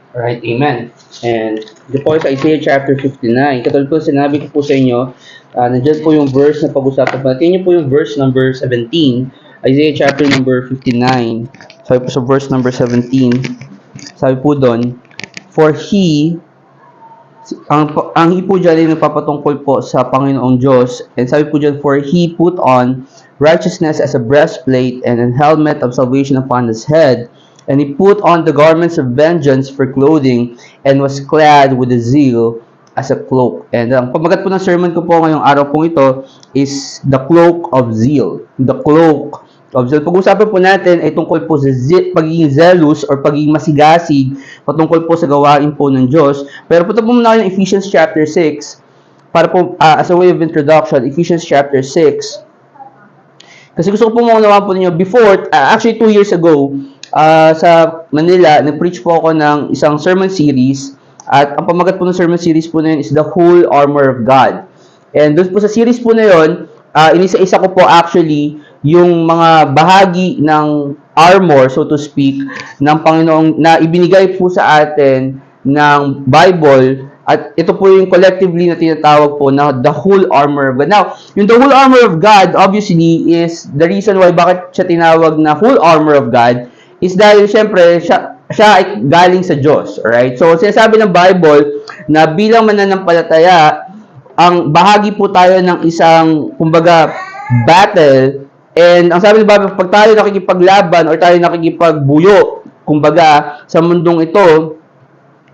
Alright, amen. And ito po sa Isaiah chapter 59. Katulad po sinabi ko po sa inyo, nandiyan po yung verse na pag-usapan po. Tingnan niyo po yung verse number 17. Isaiah chapter number 59. Sabi po sa verse number 17. Sabi po doon, for he, ang he po dyan ay nagpapatungkol po sa Panginoong Diyos. And sabi po dyan, for he put on righteousness as a breastplate and a helmet of salvation upon his head. And he put on the garments of vengeance for clothing and was clad with a zeal as a cloak. And ang pamagat po ng sermon ko po ngayong araw po ito is the cloak of zeal. The cloak of zeal. Pag-usapan po natin ay tungkol po sa pagiging zealous or pagiging masigasig patungkol po sa gawain po ng Diyos. Pero punta po muna kayo ng Ephesians chapter 6 para po as a way of introduction, Ephesians chapter 6. Kasi gusto ko po maunawahan po ninyo before, actually 2 years ago, sa Manila, nag-preach po ako ng isang sermon series at ang pamagat po ng sermon series po na yun is the whole armor of God. And doon po sa series po na yun, inisa-isa ko po actually yung mga bahagi ng armor, so to speak, ng Panginoong na ibinigay po sa atin ng Bible. At ito po yung collectively na tinatawag po na the whole armor of God. Now, yung the whole armor of God, obviously, is the reason why bakit siya tinawag na whole armor of God is dahil syempre siya ay galing sa Diyos. Alright? So, sinasabi ng Bible na bilang mananampalataya, ang bahagi po tayo ng isang, kumbaga, battle. And ang sabi ng Bible, pag tayo nakikipaglaban or tayo nakikipagbuyo, kumbaga, sa mundong ito,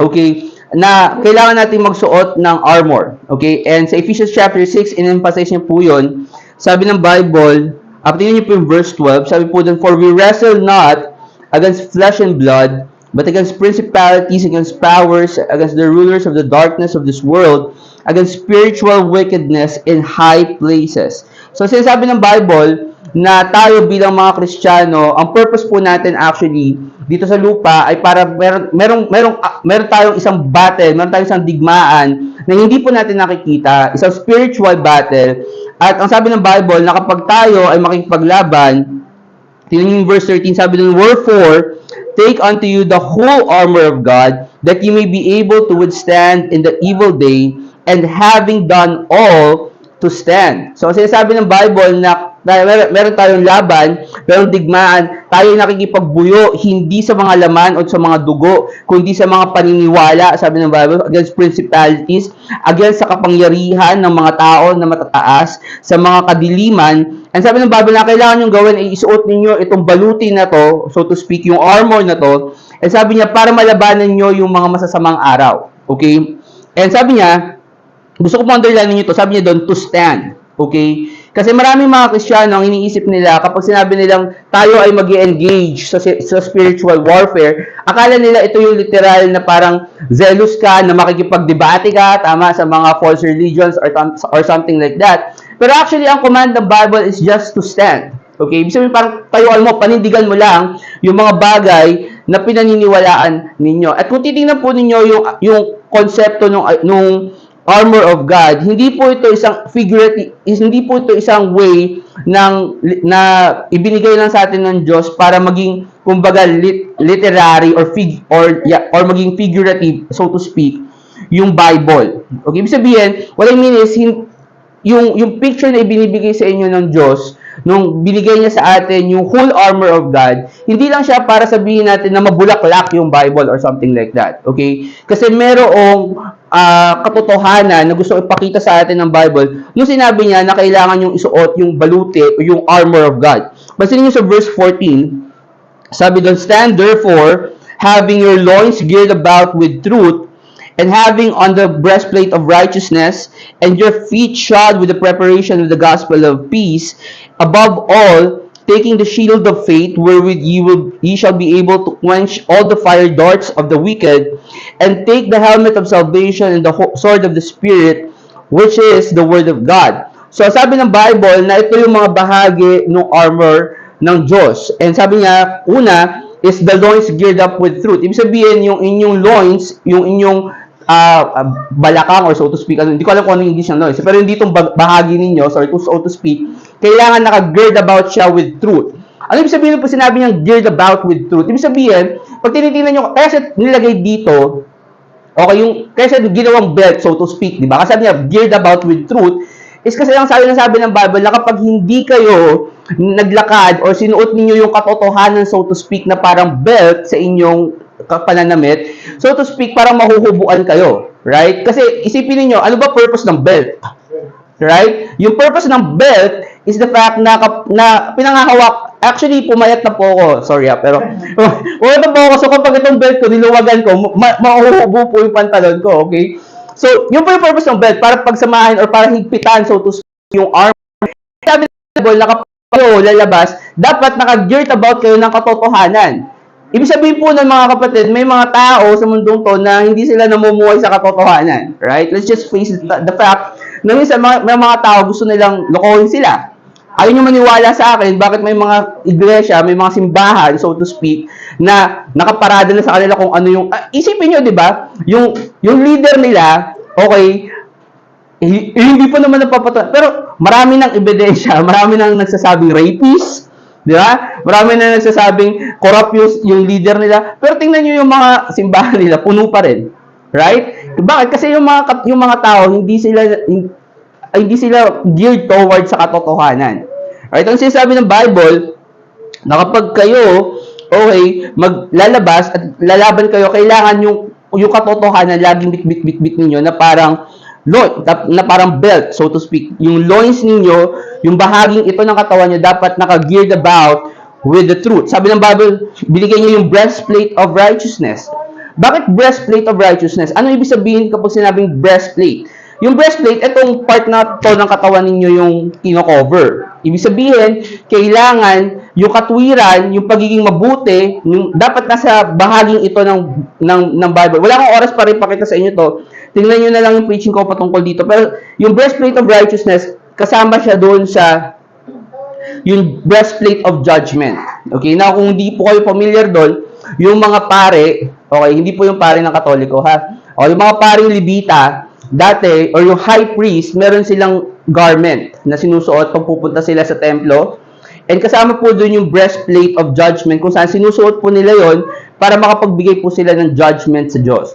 okay, na kailangan natin magsuot ng armor. Okay? And sa Ephesians chapter 6, in-emphasize niya po yun. Sabi ng Bible, tingnan niyo po yung verse 12, sabi po dun, for we wrestle not against flesh and blood, but against principalities, against powers, against the rulers of the darkness of this world, against spiritual wickedness in high places. So, sinasabi ng Bible na tayo bilang mga Kristiyano, ang purpose po natin actually dito sa lupa ay para meron tayong isang battle, meron tayong isang digmaan na hindi po natin nakikita, isang spiritual battle. At ang sabi ng Bible na kapag tayo ay makikipaglaban, tingnan yung verse 13, sabi dun, wherefore, take unto you the whole armor of God, that you may be able to withstand in the evil day, and having done all, to stand. So, sinasabi ng Bible na meron tayong laban, merong digmaan, tayo nakikipagbuyo, hindi sa mga laman o sa mga dugo, kundi sa mga paniniwala, sabi ng Bible, against principalities, against sa kapangyarihan ng mga tao na matataas, sa mga kadiliman. And sabi ng Bible na kailangan nyo gawin ay isuot ninyo itong baluti na to, so to speak, yung armor na to. And sabi niya, para malabanan nyo yung mga masasamang araw. Okay? And sabi niya, gusto ko po underline ninyo to, sabi niya doon, to stand. Okay? Kasi maraming mga Kristiyano ang iniisip nila kapag sinabi nilang tayo ay mag-engage sa spiritual warfare, akala nila ito yung literal na parang zealous ka, na makikipagdebate ka, tama, sa mga false religions or something like that. Pero actually, ang command ng Bible is just to stand. Okay? Ibig sabihin parang tayuan mo, panindigan mo lang yung mga bagay na pinaniniwalaan ninyo. At kung titingnan po ninyo yung konsepto nung armor of God, hindi po ito isang figurative, hindi po ito isang way na ibinigay lang sa atin ng Diyos para maging kumbaga literary or maging figurative, so to speak, yung Bible. Okay, ibig sabihin, what I mean is yung picture na ibinibigay sa inyo ng Diyos, nung binigay niya sa atin yung whole armor of God, hindi lang siya para sabihin natin na mabulaklak yung Bible or something like that. Okay? Kasi merong katotohanan na gusto ipakita sa atin ng Bible nung sinabi niya na kailangan yung isuot yung baluti o yung armor of God. Basahin niyo sa verse 14, sabi doon, stand therefore, having your loins girded about with truth, and having on the breastplate of righteousness, and your feet shod with the preparation of the gospel of peace, above all, taking the shield of faith, wherewith ye shall be able to quench all the fire darts of the wicked, and take the helmet of salvation and the sword of the Spirit, which is the word of God. So, sabi ng Bible na ito yung mga bahagi ng armor ng Diyos. And sabi niya, una, is the loins geared up with truth. Ibig sabihin, yung inyong loins, yung inyong balakang or so to speak, hindi ko alam kung ano yung English ng loins, pero hindi itong bahagi ninyo, sorry, so to speak, kailangan naka-gird about siya with truth. Ano ibig sabihin po sinabi niyang geared about with truth? Ibig sabihin, pag tinitingnan nyo, kaya siya nilagay dito, okay, kaya siya ginawang belt, so to speak, di ba? Kasi sabi niya, geared about with truth, is kasi ang sabi ng Bible na kapag hindi kayo naglakad or sinuot ninyo yung katotohanan, so to speak, na parang belt sa inyong pananamit, so to speak, parang mahuhubuan kayo. Right? Kasi isipin niyo, ano ba purpose ng belt? Right? Yung purpose ng belt is the fact na pinangahawak. Actually, pumayat na po ako. Sorry pero pumayat na po ako. So, kapag itong belt ko, niluwagan ko, mahuhubo po yung pantalon ko. Okay? So, yun po yung purpose ng belt. Para pagsamahin or para higpitan, so to speak, yung arm. Sabi ng Bible, na kapag kayo lalabas, dapat naka-geared about kayo ng katotohanan. Ibig sabihin po ng mga kapatid, may mga tao sa mundong to na hindi sila namumuhay sa katotohanan. Right? Let's just face the fact na minsan may mga tao gusto nilang lokohin sila. Ayaw nyo maniwala sa akin, bakit may mga iglesia, may mga simbahan, so to speak, na nakaparada na sa kanila kung ano yung... isipin nyo, di ba? Yung leader nila, okay, hindi pa naman napapatuloy. Pero marami ng ebidensya, marami nang nagsasabing rapist, di ba? Marami na nagsasabing corrupt yung leader nila. Pero tingnan nyo yung mga simbahan nila, puno pa rin. Right? Bakit? Kasi yung mga tao, hindi sila geared towards sa katotohanan. Right? Ang sinasabi ng Bible, na kapag kayo, okay, maglalabas at lalaban kayo, kailangan yung katotohanan laging bit ninyo na parang belt, so to speak. Yung loins ninyo, yung bahaging ito ng katawan nyo, dapat naka-geared about with the truth. Sabi ng Bible, binigay nyo yung breastplate of righteousness. Bakit breastplate of righteousness? Ano ibig sabihin kapag sinabing breastplate? Yung breastplate, itong part na to ng katawan ninyo yung kino-cover. Ibig sabihin, kailangan yung katwiran, yung pagiging mabuti, yung dapat nasa bahaging ito ng Bible. Wala akong oras para ipakita sa inyo to. Tingnan nyo na lang yung preaching ko patungkol dito. Pero yung breastplate of righteousness, kasama siya doon sa yung breastplate of judgment. Okay? Now, kung hindi po kayo familiar doon, yung mga pare, okay, hindi po yung pare ng Katoliko, ha? O, yung mga paring Levita, dati, or yung high priest, meron silang garment na sinusuot pag pupunta sila sa templo. And kasama po doon yung breastplate of judgment, kung saan sinusuot po nila yon para makapagbigay po sila ng judgment sa Diyos.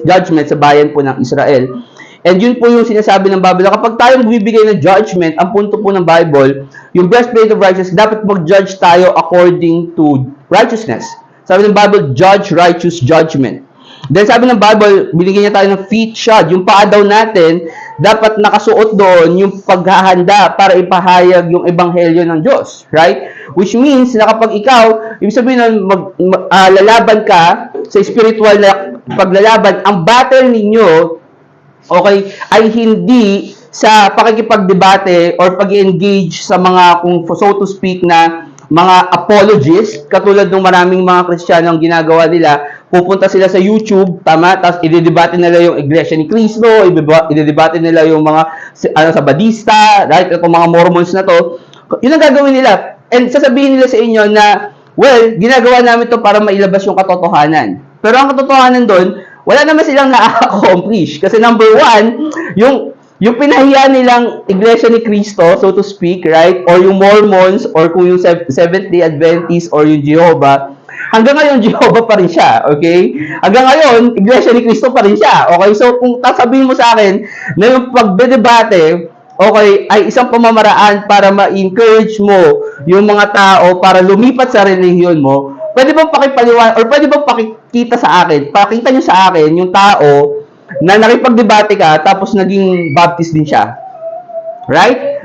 Judgment sa bayan po ng Israel. And yun po yung sinasabi ng Bible. Kapag tayo magbibigay ng judgment, ang punto po ng Bible, yung breastplate of righteousness, dapat mag-judge tayo according to righteousness. Sabi ng Bible, judge righteous judgment. Then sabi ng Bible, binigyan niya tayo ng feet shod. Yung paa daw natin, dapat nakasuot doon yung paghahanda para ipahayag yung ebanghelyo ng Diyos. Right? Which means na kapag ikaw, ibig sabihin nun, lalaban ka sa spiritual na paglalaban, ang battle ninyo, okay, ay hindi sa pakikipagdebate or pag-engage sa mga, kung so to speak, na mga apologists, katulad ng maraming mga Kristiyano ang ginagawa nila, pupunta sila sa YouTube, tama, tapos idedebate nila yung Iglesia ni Cristo, idedebate nila yung mga Sabadista, right, itong mga Mormons na to. Yun ang gagawin nila. And sasabihin nila sa inyo na, well, ginagawa namin to para mailabas yung katotohanan. Pero ang katotohanan doon, wala naman silang na-accomplish. Kasi number one, yung pinahiya nilang Iglesia ni Cristo, so to speak, right? Or yung Mormons, or kung yung Seventh-day Adventists, or yung Jehovah, hanggang ngayon, Jehovah pa rin siya, okay? Hanggang ngayon, Iglesia ni Cristo pa rin siya, okay? So, kung sasabihin mo sa akin na yung pagdedebate, okay, ay isang pamamaraan para ma-encourage mo yung mga tao para lumipat sa relihiyon mo, pwede bang pakipaliwan, or pwede bang pakikita sa akin, pakita nyo sa akin yung tao na nakipagdebate ka, tapos naging Baptist din siya. Right?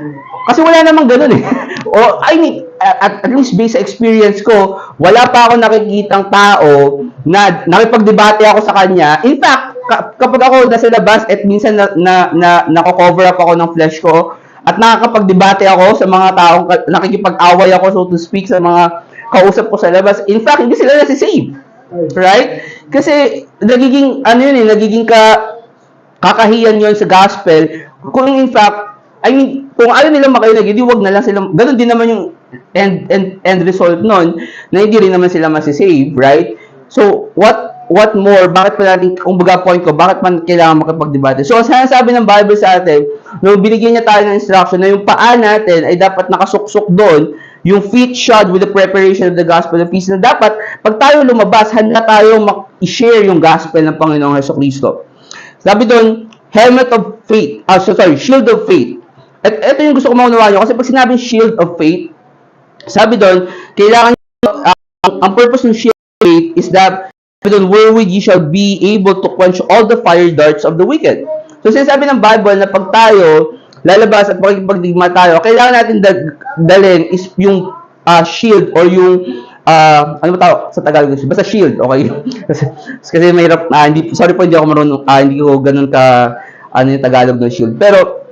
Kasi wala namang ganun eh. O, I mean, at least based sa experience ko, wala pa ako nakikitang tao na nakipagdebate ako sa kanya. In fact, kapag ako nasa labas at minsan nako-cover up ako ng flesh ko at nakakapagdebate ako sa mga taong nakikipag-away ako, so to speak, sa mga kausap ko sa labas, in fact, hindi sila nasi-save. Right? Kasi nagiging nagiging kakahiyan 'yon sa gospel. Kung in fact, I mean, kung ayaw nila makinig, hindi wag na lang sila. Ganun din naman yung end result nun, na hindi rin naman sila masi-save, right? So, what more? Bakit pa natin, kumbaga point ko, bakit man kailangan makipagdebate? So, ang sinasabi ng Bible sa atin, nung binigyan niya tayo ng instruction na yung paa natin ay dapat nakasuksok doon yung feet shod with the preparation of the gospel of peace, na dapat, pag tayo lumabas, handa tayo i-share yung gospel ng Panginoong Jesucristo. Sabi doon, helmet of faith, shield of faith. At ito yung gusto ko maunawaan nyo, kasi pag sinabing shield of faith, sabi doon, kailangan ang purpose ng shield of faith is that, sabi doon, wherewith ye shall be able to quench all the fire darts of the wicked. So, sinasabi ng Bible na pag tayo lalabas at pagdigma tayo, kailangan natin dalhin is yung shield or yung ano ba tawag sa Tagalog? Basta shield, okay? kasi mahirap, sorry po, hindi ako marunong, hindi ko ganun yung Tagalog ng shield. Pero,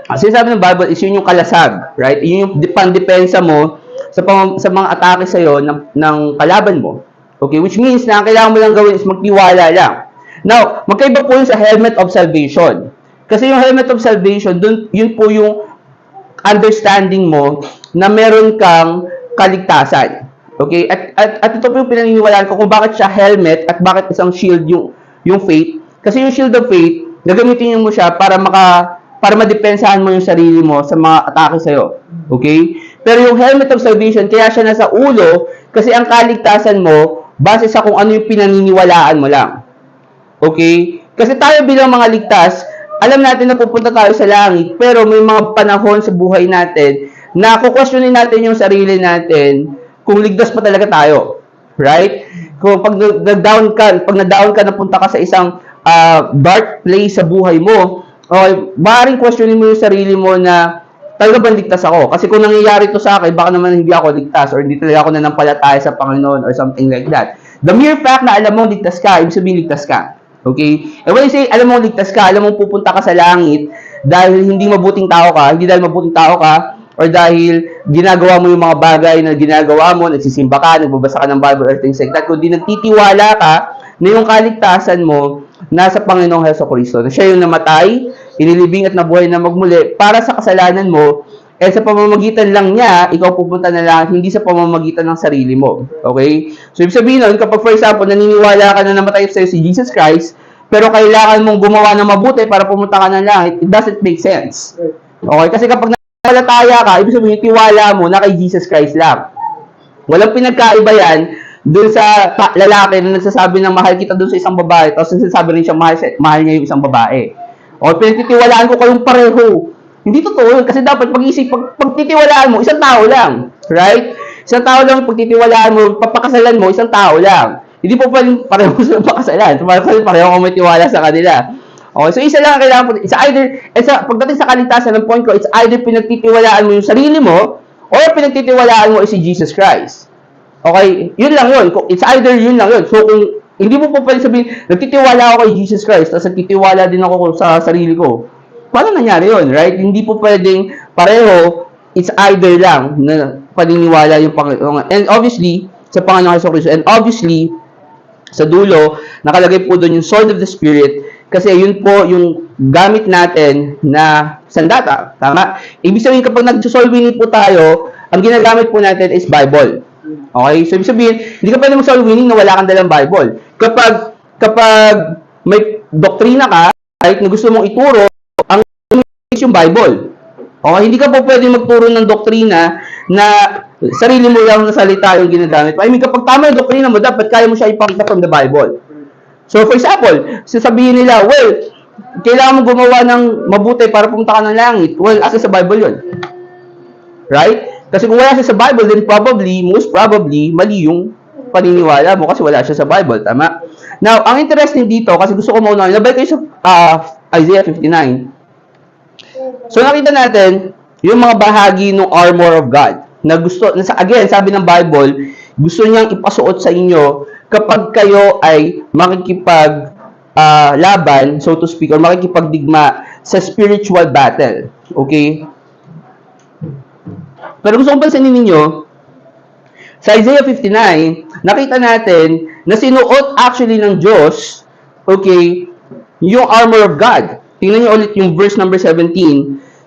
sinasabi ng Bible is yun yung kalasag, right? Yun yung pandepensa mo sa mga atake sa'yo ng kalaban mo. Okay? Which means na ang kailangan mo lang gawin is magtiwala lang. Now, magkaiba po yun sa helmet of salvation. Kasi yung helmet of salvation, yun po yung understanding mo na meron kang kaligtasan. Okay? At ito po yung pinaniniwalaan ko kung bakit siya helmet at bakit isang shield yung faith. Kasi yung shield of faith, gagamitin mo siya para madepensahan mo yung sarili mo sa mga atake sa'yo. Okay? Pero yung helmet of salvation, kaya siya nasa ulo kasi ang kaligtasan mo base sa kung ano yung pinaniniwalaan mo lang. Okay? Kasi tayo bilang mga ligtas, alam natin na pupunta tayo sa langit, pero may mga panahon sa buhay natin na kukwestiyonin natin yung sarili natin kung ligtas pa talaga tayo. Right? Kung pag na-down ka, napunta ka sa isang dark place sa buhay mo, okay, maaaring questionin mo yung sarili mo na talaga bang ligtas ako? Kasi kung nangyayari to sa akin, baka naman hindi ako ligtas or hindi talaga ako nanampalataya sa Panginoon or something like that. The mere fact na alam mo ligtas ka, ibig sabihin ligtas ka. Okay? And when you say, alam mo ligtas ka, alam mo pupunta ka sa langit dahil hindi mabuting tao ka, hindi dahil mabuting tao ka, or dahil ginagawa mo yung mga bagay na ginagawa mo, nagsisimba ka, nagbabasa ka ng Bible, or things like that, kundi nagtitiwala ka na yung kaligtasan mo nasa Panginoong Jesucristo, na siya yung namatay, inilibing at nabuhay na magmuli para sa kasalanan mo, eh sa pamamagitan lang niya, ikaw pupunta na lang, hindi sa pamamagitan ng sarili mo. Okay? So, ibig sabihin nun, kapag for example, naniniwala ka na namatay sa'yo si Jesus Christ, pero kailangan mong gumawa ng mabuti para pumunta ka ng langit, it doesn't make sense. Okay? Kasi kapag nananampalataya ka, ibig sabihin, tiwala mo na kay Jesus Christ lang. Walang pinagkaiba yan dun sa lalaki na nagsasabi ng mahal kita dun sa isang babae, tapos nagsasabi rin siya mahal niya yung isang babae. O, pinagtitiwalaan ko kayong pareho. Hindi totoo yun. Kasi dapat pagtitiwalaan mo, isang tao lang. Right? Isang tao lang, pagtitiwalaan mo, papakasalan mo, isang tao lang. Hindi po pwedeng pareho sila pakasalan. Pareho kang may tiwala sa kanila. Okay, so isa lang ang kailangan po. It's either, pagdating sa kaligtasan ng point ko, it's either pinagtitiwalaan mo yung sarili mo, or pinagtitiwalaan mo si Jesus Christ. Okay? Yun lang yun. It's either yun lang yun. So, kung hindi mo po pwedeng sabihin, nagtitiwala ako kay Jesus Christ, tapos nagtitiwala din ako sa sarili ko. Paano nangyari yun, right? Hindi po pwedeng pareho, it's either lang na paniniwala yung Panginoon. And obviously, sa Panginoong Jesucristo, and obviously, sa dulo, nakalagay po doon yung sword of the Spirit, kasi yun po yung gamit natin na sandata. Tama? Ibig sabihin, kapag nag-soul winning po tayo, ang ginagamit po natin is Bible. Okay? So, ibig sabihin, hindi ka pwede mag-soul winning na wala kang dalang Bible. Kapag may doktrina ka, right, na gusto mong ituro, yung Bible. Okay, hindi ka po pwedeng magturo ng doktrina na sarili mo lang na salita yung ginagamit. I mean, kapag tama yung doktrina mo, dapat kaya mo siya ipakita from the Bible. So, for example, sasabihin nila, well, kailangan mo gumawa ng mabuti para pumunta ka ng langit. Well, asa sa Bible yun? Right? Kasi kung wala siya sa Bible, then most probably, mali yung paniniwala mo kasi wala siya sa Bible. Tama? Now, ang interesting dito, kasi gusto ko muna, nabalik kayo sa Isaiah 59. So, nakita natin yung mga bahagi ng armor of God na again, sabi ng Bible, gusto niyang ipasuot sa inyo kapag kayo ay makikipag-laban, so to speak, or makikipagdigma sa spiritual battle. Okay? Pero gusto kong pansinin ninyo, sa Isaiah 59, nakita natin na sinuot actually ng Diyos, okay, yung armor of God. Tingnan niyo ulit yung verse number 17.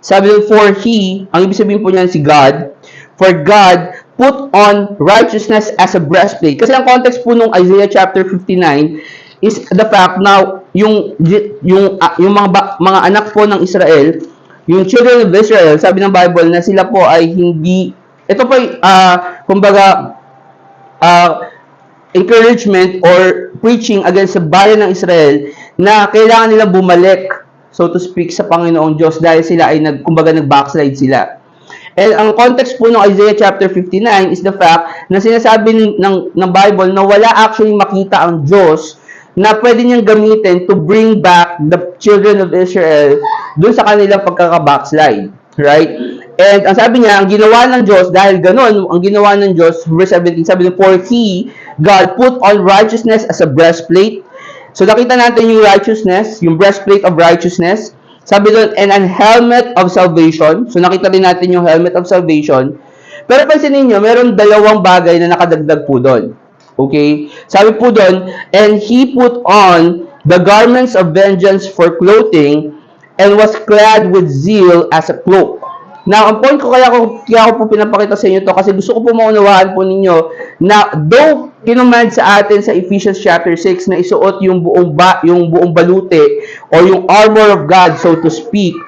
Sabi ng, for He, ang ibig sabihin po niyan si God, for God put on righteousness as a breastplate. Kasi ang context po nung Isaiah chapter 59 is the fact na yung mga anak po ng Israel, yung children of Israel, sabi ng Bible na sila po ay hindi ito po ay, kumbaga, encouragement or preaching against sa bayan ng Israel na kailangan nilang bumalik, so to speak, sa Panginoong Diyos dahil sila ay kumbaga nag-backslide sila. And ang context po ng Isaiah chapter 59 is the fact na sinasabi ng Bible na wala actually makita ang Diyos na pwede niyang gamitin to bring back the children of Israel dun sa kanilang pagkaka-backslide. Right? And ang sabi niya, ang ginawa ng Diyos, dahil ganon, ang ginawa ng Diyos, verse 17, sabi niya, for He, God, put on righteousness as a breastplate. So nakita natin yung righteousness, yung breastplate of righteousness. Sabi doon, and an helmet of salvation. So nakita din natin yung helmet of salvation. Pero pansinin nyo, meron dalawang bagay na nakadagdag po doon. Okay? Sabi po doon, and He put on the garments of vengeance for clothing and was clad with zeal as a cloak. Now, ang point ko kaya ko po pinapakita sa inyo to kasi gusto ko po maunawaan po ninyo na though kinumand sa atin sa Ephesians chapter 6 na isuot yung buong balute o yung armor of God, so to speak,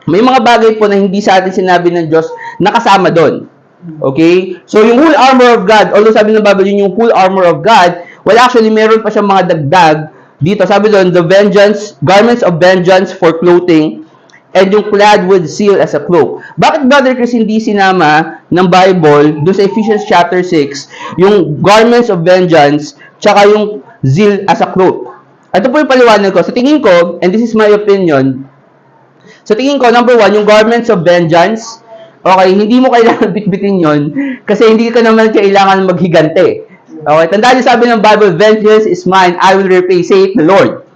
may mga bagay po na hindi sa atin sinabi ng Diyos na kasama doon. Okay? So, yung whole armor of God, although sabi ng Bible yung whole armor of God, well, actually, meron pa siyang mga dagdag dito. Sabi doon, the vengeance, garments of vengeance for clothing, and yung clad with zeal as a cloak. Bakit, Brother Chris, hindi sinama ng Bible doon sa Ephesians chapter 6 yung garments of vengeance tsaka yung zeal as a cloak? Ito po yung paliwanag ko. Sa tingin ko, and this is my opinion, sa tingin ko, number one, yung garments of vengeance, okay, hindi mo kailangan bitbitin yon kasi hindi ka naman kailangan maghigante. Okay, tandaan niyo sabi ng Bible, vengeance is mine, I will repay, saith the Lord.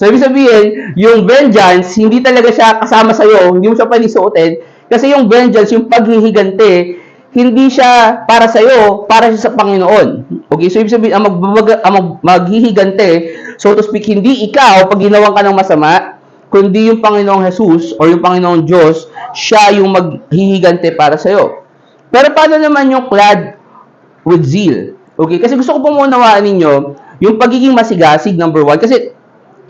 So, ibig sabihin, yung vengeance, hindi talaga siya kasama sa'yo, hindi mo siya pwede suotin, kasi yung vengeance, yung paghihigante, hindi siya para sa'yo, para siya sa Panginoon. Okay, so ibig sabihin, ang maghihigante, so to speak, hindi ikaw, pag ginawan ka ng masama, kundi yung Panginoong Jesus, or yung Panginoong Diyos, siya yung maghihigante para sa'yo. Pero paano naman yung clad with zeal? Okay, kasi gusto ko pong maunawaan ninyo, yung pagiging masigasig, number one, kasi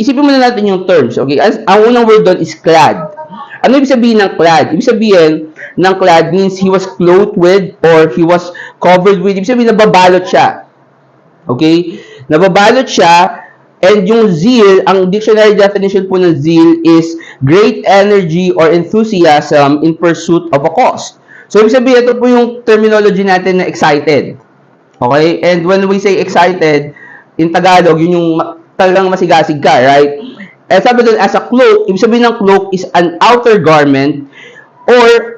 isipin muna natin yung terms, okay? Ang unang word doon is clad. Ano ibig sabihin ng clad? Ibig sabihin ng clad means he was clothed with or he was covered with. Ibig sabihin nababalot siya. Okay? Nababalot siya, and yung zeal, ang dictionary definition po ng zeal is great energy or enthusiasm in pursuit of a cause. So ibig sabihin, ito po yung terminology natin na excited. Okay? And when we say excited, in Tagalog, yun yung talagang masigasig ka, right? Eh, sabi doon, as a cloak, ibig sabihin ng cloak is an outer garment or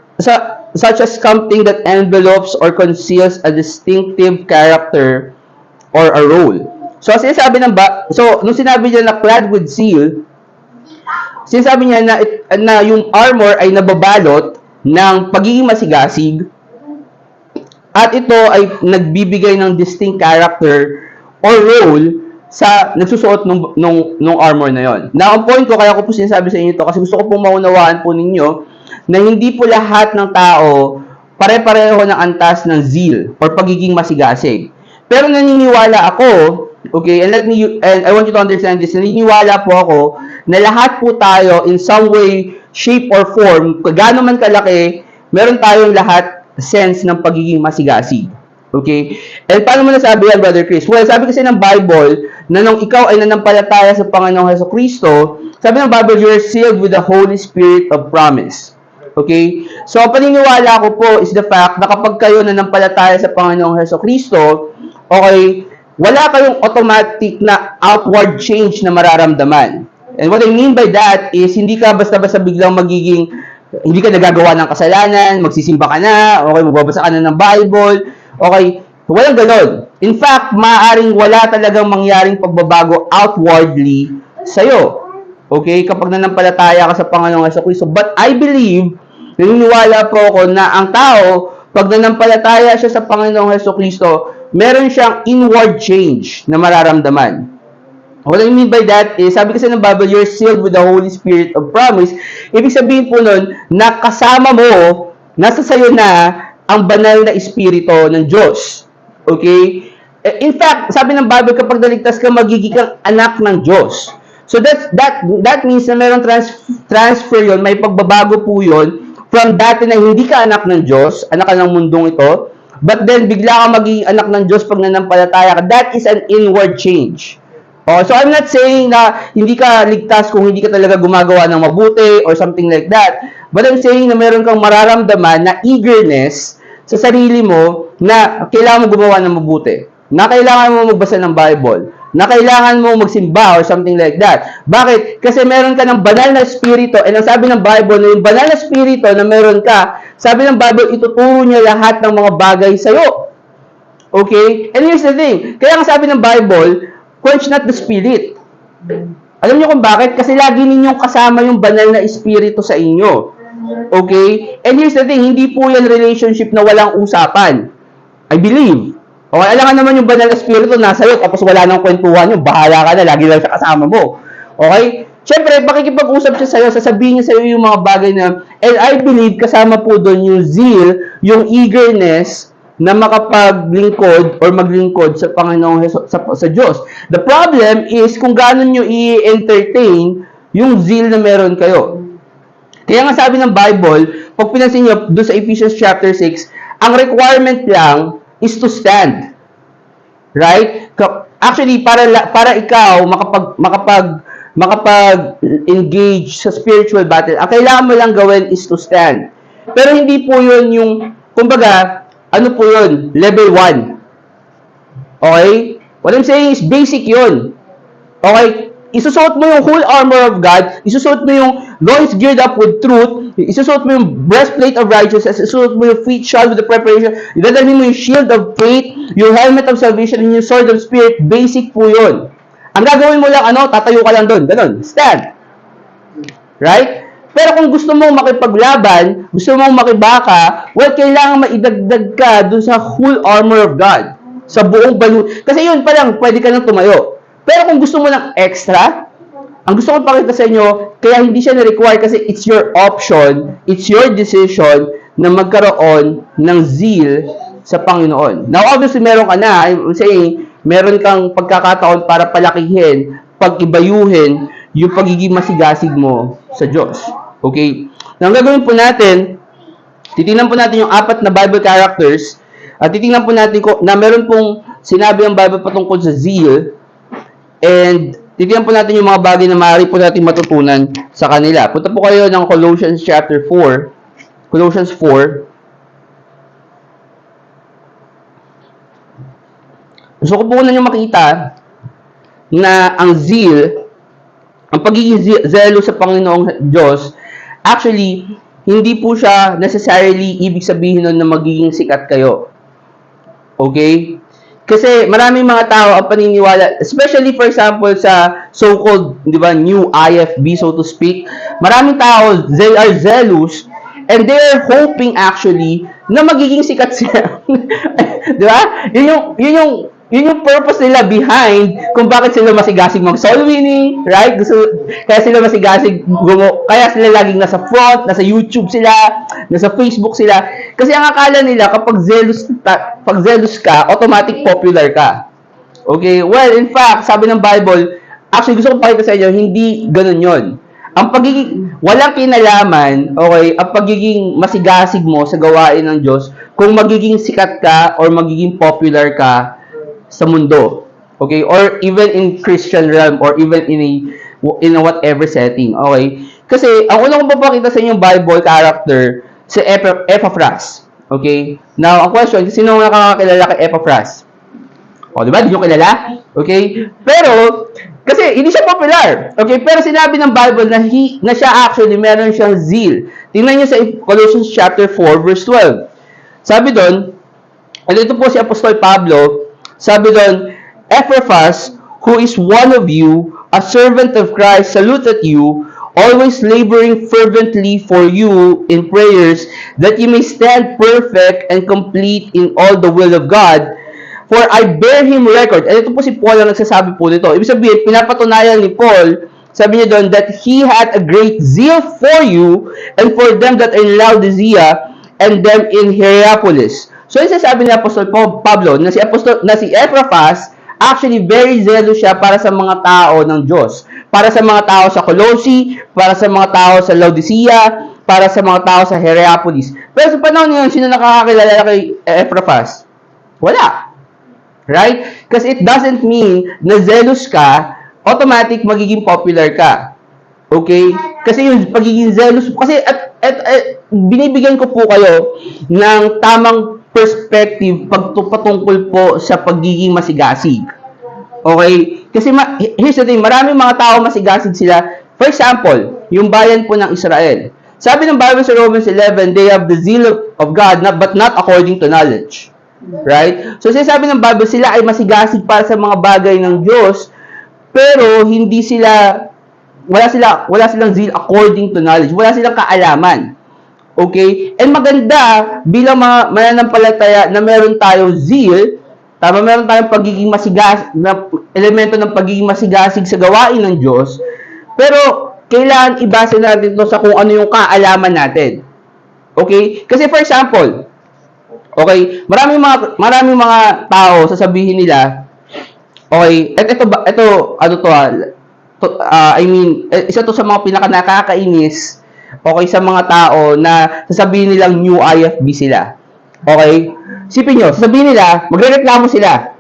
such as something that envelopes or conceals a distinctive character or a role. So, sinasabi nung sinabi niya na clad with zeal, sinasabi niya na yung armor ay nababalot ng pagiging masigasig at ito ay nagbibigay ng distinct character or role sa nagsusuot nung armor na yon. Now, ang point ko, kaya ko po sinasabi sa inyo ito, kasi gusto ko pong maunawaan po ninyo na hindi po lahat ng tao pare-pareho ng antas ng zeal or pagiging masigasig. Pero naniniwala ako, okay, and I want you to understand this, naniniwala po ako na lahat po tayo in some way, shape, or form, gaano man kalaki, meron tayong lahat sense ng pagiging masigasig. Okay? And paano mo nasabi yan, Brother Chris? Well, sabi kasi ng Bible na nung ikaw ay nanampalataya sa Panginoong Hesukristo, sabi ng Bible, you're sealed with the Holy Spirit of promise. Okay? So, ang paniniwala ko po is the fact na kapag kayo nanampalataya sa Panginoong Hesukristo, okay, wala kayong automatic na outward change na mararamdaman. And what I mean by that is, hindi ka basta-basta biglang hindi ka nagagawa ng kasalanan, magsisimba ka na, okay, magbabasa ka na ng Bible, okay, walang ganon. In fact, maaaring wala talagang mangyaring pagbabago outwardly sa'yo. Okay, kapag nanampalataya ka sa Panginoong Hesukristo. But I believe, naniniwala po ako na ang tao, pag nanampalataya siya sa Panginoong Hesukristo, meron siyang inward change na mararamdaman. What I mean by that is, sabi kasi ng Bible, you're sealed with the Holy Spirit of promise. Ibig sabihin po nun, na kasama mo, nasa sayo na ang banal na espiritu ng Diyos. Okay? In fact, sabi ng Bible, kapag naligtas ka, magiging kang anak ng Diyos. So that means na mayroong transfer yon, may pagbabago po yon from dati na hindi ka anak ng Diyos, anak ka ng mundong ito, but then bigla ka magiging anak ng Diyos pag nanampalataya ka, that is an inward change. Oh, so I'm not saying na hindi ka ligtas kung hindi ka talaga gumagawa ng mabuti or something like that. But I'm saying na meron kang mararamdaman na eagerness sa sarili mo na kailangan mo gumawa ng mabuti. Na kailangan mo magbasa ng Bible. Na kailangan mo magsimba or something like that. Bakit? Kasi meron ka ng banal na espiritu. And ang sabi ng Bible na yung banal na espiritu na meron ka, sabi ng Bible, ituturo niya lahat ng mga bagay sa'yo. Okay? And here's the thing. Kaya ang sabi ng Bible, quench not the spirit. Alam niyo kung bakit? Kasi lagi ninyong kasama yung banal na espiritu sa inyo. Okay? And here's the thing, hindi po yan relationship na walang usapan. I believe. Okay, alam nga naman yung banal na espiritu nasa iyo, tapos wala nang kwentuhan yung bahala ka na, lagi lang siya kasama mo. Okay? Siyempre, pakikipag-usap siya sa'yo, sasabihin niya sa'yo yung mga bagay na, and I believe kasama po doon yung zeal, yung eagerness, na makapaglingkod or maglingkod sa Panginoong sa Diyos. The problem is kung gaano nyo i-entertain yung zeal na meron kayo. Kaya nga sabi ng Bible, pag pinansin nyo doon sa Ephesians chapter 6, ang requirement lang is to stand. Right? Actually, para ikaw makapag-engage sa spiritual battle, ang kailangan mo lang gawin is to stand. Pero hindi po yun yung, kumbaga, ano po yun? Level 1. Okay? What I'm saying is basic yun. Okay? Isusuot mo yung whole armor of God, isusuot mo yung loins geared up with truth, isusuot mo yung breastplate of righteousness, isusuot mo yung feet shod with the preparation, idadalhin mo yung shield of faith, yung helmet of salvation, and yung sword of spirit. Basic po yun. Ang gagawin mo lang, tatayo ka lang doon. Ganun. Stand. Right? Pero kung gusto mong makipaglaban, gusto mong makibaka, well, kailangan maidagdag ka dun sa whole armor of God. Sa buong balut. Kasi yun pa lang, pwede ka nang tumayo. Pero kung gusto mo ng extra, ang gusto ko pakita sa inyo, kaya hindi siya na-require kasi it's your option, it's your decision na magkaroon ng zeal sa Panginoon. Now, obviously, meron ka na. I'm saying, meron kang pagkakataon para palakihin, pag-ibayuhin, yung pagiging masigasig mo sa Diyos. Okay? Now, ang gagawin po natin, titingnan po natin yung 4 na Bible characters, at titingnan po natin na meron pong sinabi ang Bible patungkol sa zeal, and titingnan po natin yung mga bagay na maaari po natin matutunan sa kanila. Punta po kayo ng Colossians chapter 4. Colossians 4. Gusto ko po na nyo makita na ang zeal, ang pagiging zelo sa Panginoong Diyos, actually, hindi po siya necessarily ibig sabihin nun na magiging sikat kayo. Okay? Kasi maraming mga tao ang paniniwala, especially for example sa so-called, di ba, new IFB, so to speak, maraming tao, they are zealous, and they are hoping actually na magiging sikat sila. Di ba? Yun yung purpose nila behind kung bakit sila masigasig mag-soul winning, right? Kaya sila masigasig, kaya sila laging nasa front, nasa YouTube sila, nasa Facebook sila. Kasi ang akala nila, pag zealous ka, automatic popular ka. Okay? Well, in fact, sabi ng Bible, actually gusto kong pakita sa inyo, hindi ganun yon. Ang pagiging, walang kinalaman, okay, ang pagiging masigasig mo sa gawain ng Diyos, kung magiging sikat ka or magiging popular ka sa mundo. Okay? Or even in Christian realm or even in a whatever setting. Okay? Kasi, ang unang kong papakita sa inyong Bible character, si Epaphras. Okay? Now, ang question, sino ang nakakakilala kay Epaphras? O, di ba? Di nyo kilala? Okay? Pero, kasi, hindi siya popular. Okay? Pero sinabi ng Bible na siya actually, meron siyang zeal. Tingnan nyo sa Colossians chapter 4, verse 12. Sabi doon, at ito po si Apostol Pablo, sabi doon, Epaphras, who is one of you, a servant of Christ, saluted you, always laboring fervently for you in prayers, that you may stand perfect and complete in all the will of God. For I bear him record. And ito po si Paul ang nagsasabi po dito. Ibig sabihin, pinapatunayan ni Paul, sabi niya doon, that he had a great zeal for you and for them that are in Laodicea and them in Hierapolis. So, yung sasabi ni Apostol Pablo na si Epaphras, actually very zealous siya para sa mga tao ng Diyos. Para sa mga tao sa Colossae, para sa mga tao sa Laodicea, para sa mga tao sa Hierapolis. Pero sa panahon ngayon, sino nakakakilala kay Epaphras? Wala. Right? Kasi it doesn't mean na zealous ka, automatic magiging popular ka. Okay? Kasi yung pagiging zealous, kasi binibigyan ko po kayo ng tamang perspective patungkol po sa pagiging masigasig. Okay? Kasi here's the thing, maraming mga tao masigasig sila. For example, yung bayan po ng Israel. Sabi ng Bible sa Romans 11, they have the zeal of God, but not according to knowledge. Right? So, sinasabi ng Bible, sila ay masigasig para sa mga bagay ng Diyos, pero hindi sila, wala silang zeal according to knowledge. Wala silang kaalaman. Okay? And maganda, bilang mga mananampalataya na meron tayong zeal, meron tayong pagiging masigasig, na elemento ng pagiging masigasig sa gawain ng Diyos, pero kailangan ibase natin ito sa kung ano yung kaalaman natin. Okay? Kasi for example, okay, maraming mga tao sasabihin nila, okay, isa to sa mga pinaka nakakainis, okay, sa mga tao na sasabihin nilang new IFB sila. Okay? Sipin nyo, sasabihin nila, magrereklamo sila.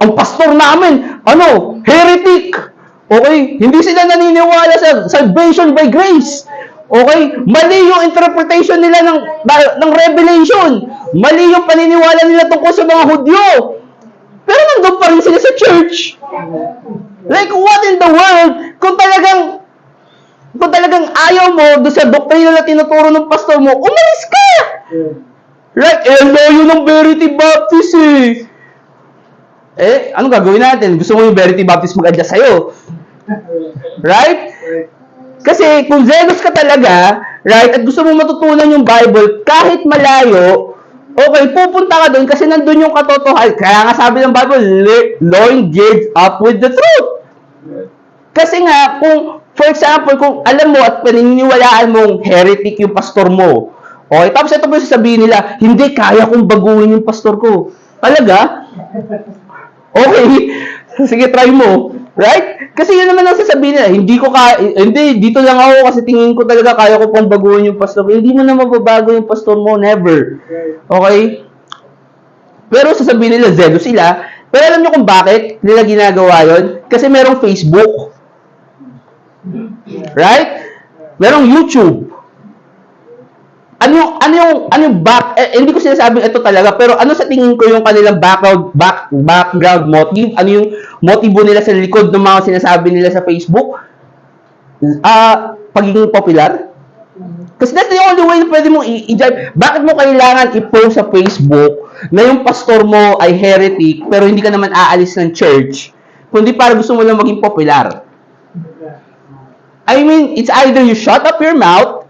Ang pastor namin, heretic. Okay? Hindi sila naniniwala sa salvation by grace. Okay? Mali yung interpretation nila ng Revelation. Mali yung paniniwala nila tungkol sa mga Hudyo. Pero nandun pa rin sila sa church. Like, what in the world? Kung talagang ayaw mo doon sa doktrina na tinuturo ng pastor mo, umalis ka! Right? Layo ng Verity Baptist anong gagawin natin? Gusto mo yung Verity Baptist mag-adjust sa'yo? Right? Kasi kung zealous ka talaga, right, at gusto mo matutunan yung Bible, kahit malayo, okay, pupunta ka doon kasi nandun yung katotohanan. Kaya nga sabi ng Bible, loin girds up with the truth. Kasi nga, for example, kung alam mo at paniniwalaan mong heretic yung pastor mo, okay, tapos ito po sasabihin nila, hindi, kaya kong baguhin yung pastor ko. Talaga? Okay, sige, try mo. Right? Kasi yun naman ang sasabihin nila, hindi, dito lang ako kasi tingin ko talaga kaya ko pang baguhin yung pastor ko. Hindi mo na mababago yung pastor mo, never. Okay? Pero sasabihin nila, zealous sila. Pero alam nyo kung bakit nila ginagawa yun? Kasi merong Facebook. Right? Merong YouTube. Ano yung hindi ko sinasabing ito talaga, pero ano sa tingin ko yung kanilang background motive? Ano yung motibo nila sa likod ng mga sinasabi nila sa Facebook? Pagiging popular? Kasi that's the only way na pwede mong i-drive. Bakit mo kailangan i-post sa Facebook na yung pastor mo ay heretic, pero hindi ka naman aalis ng church, kundi para gusto mo lang maging popular? I mean, it's either you shut up your mouth,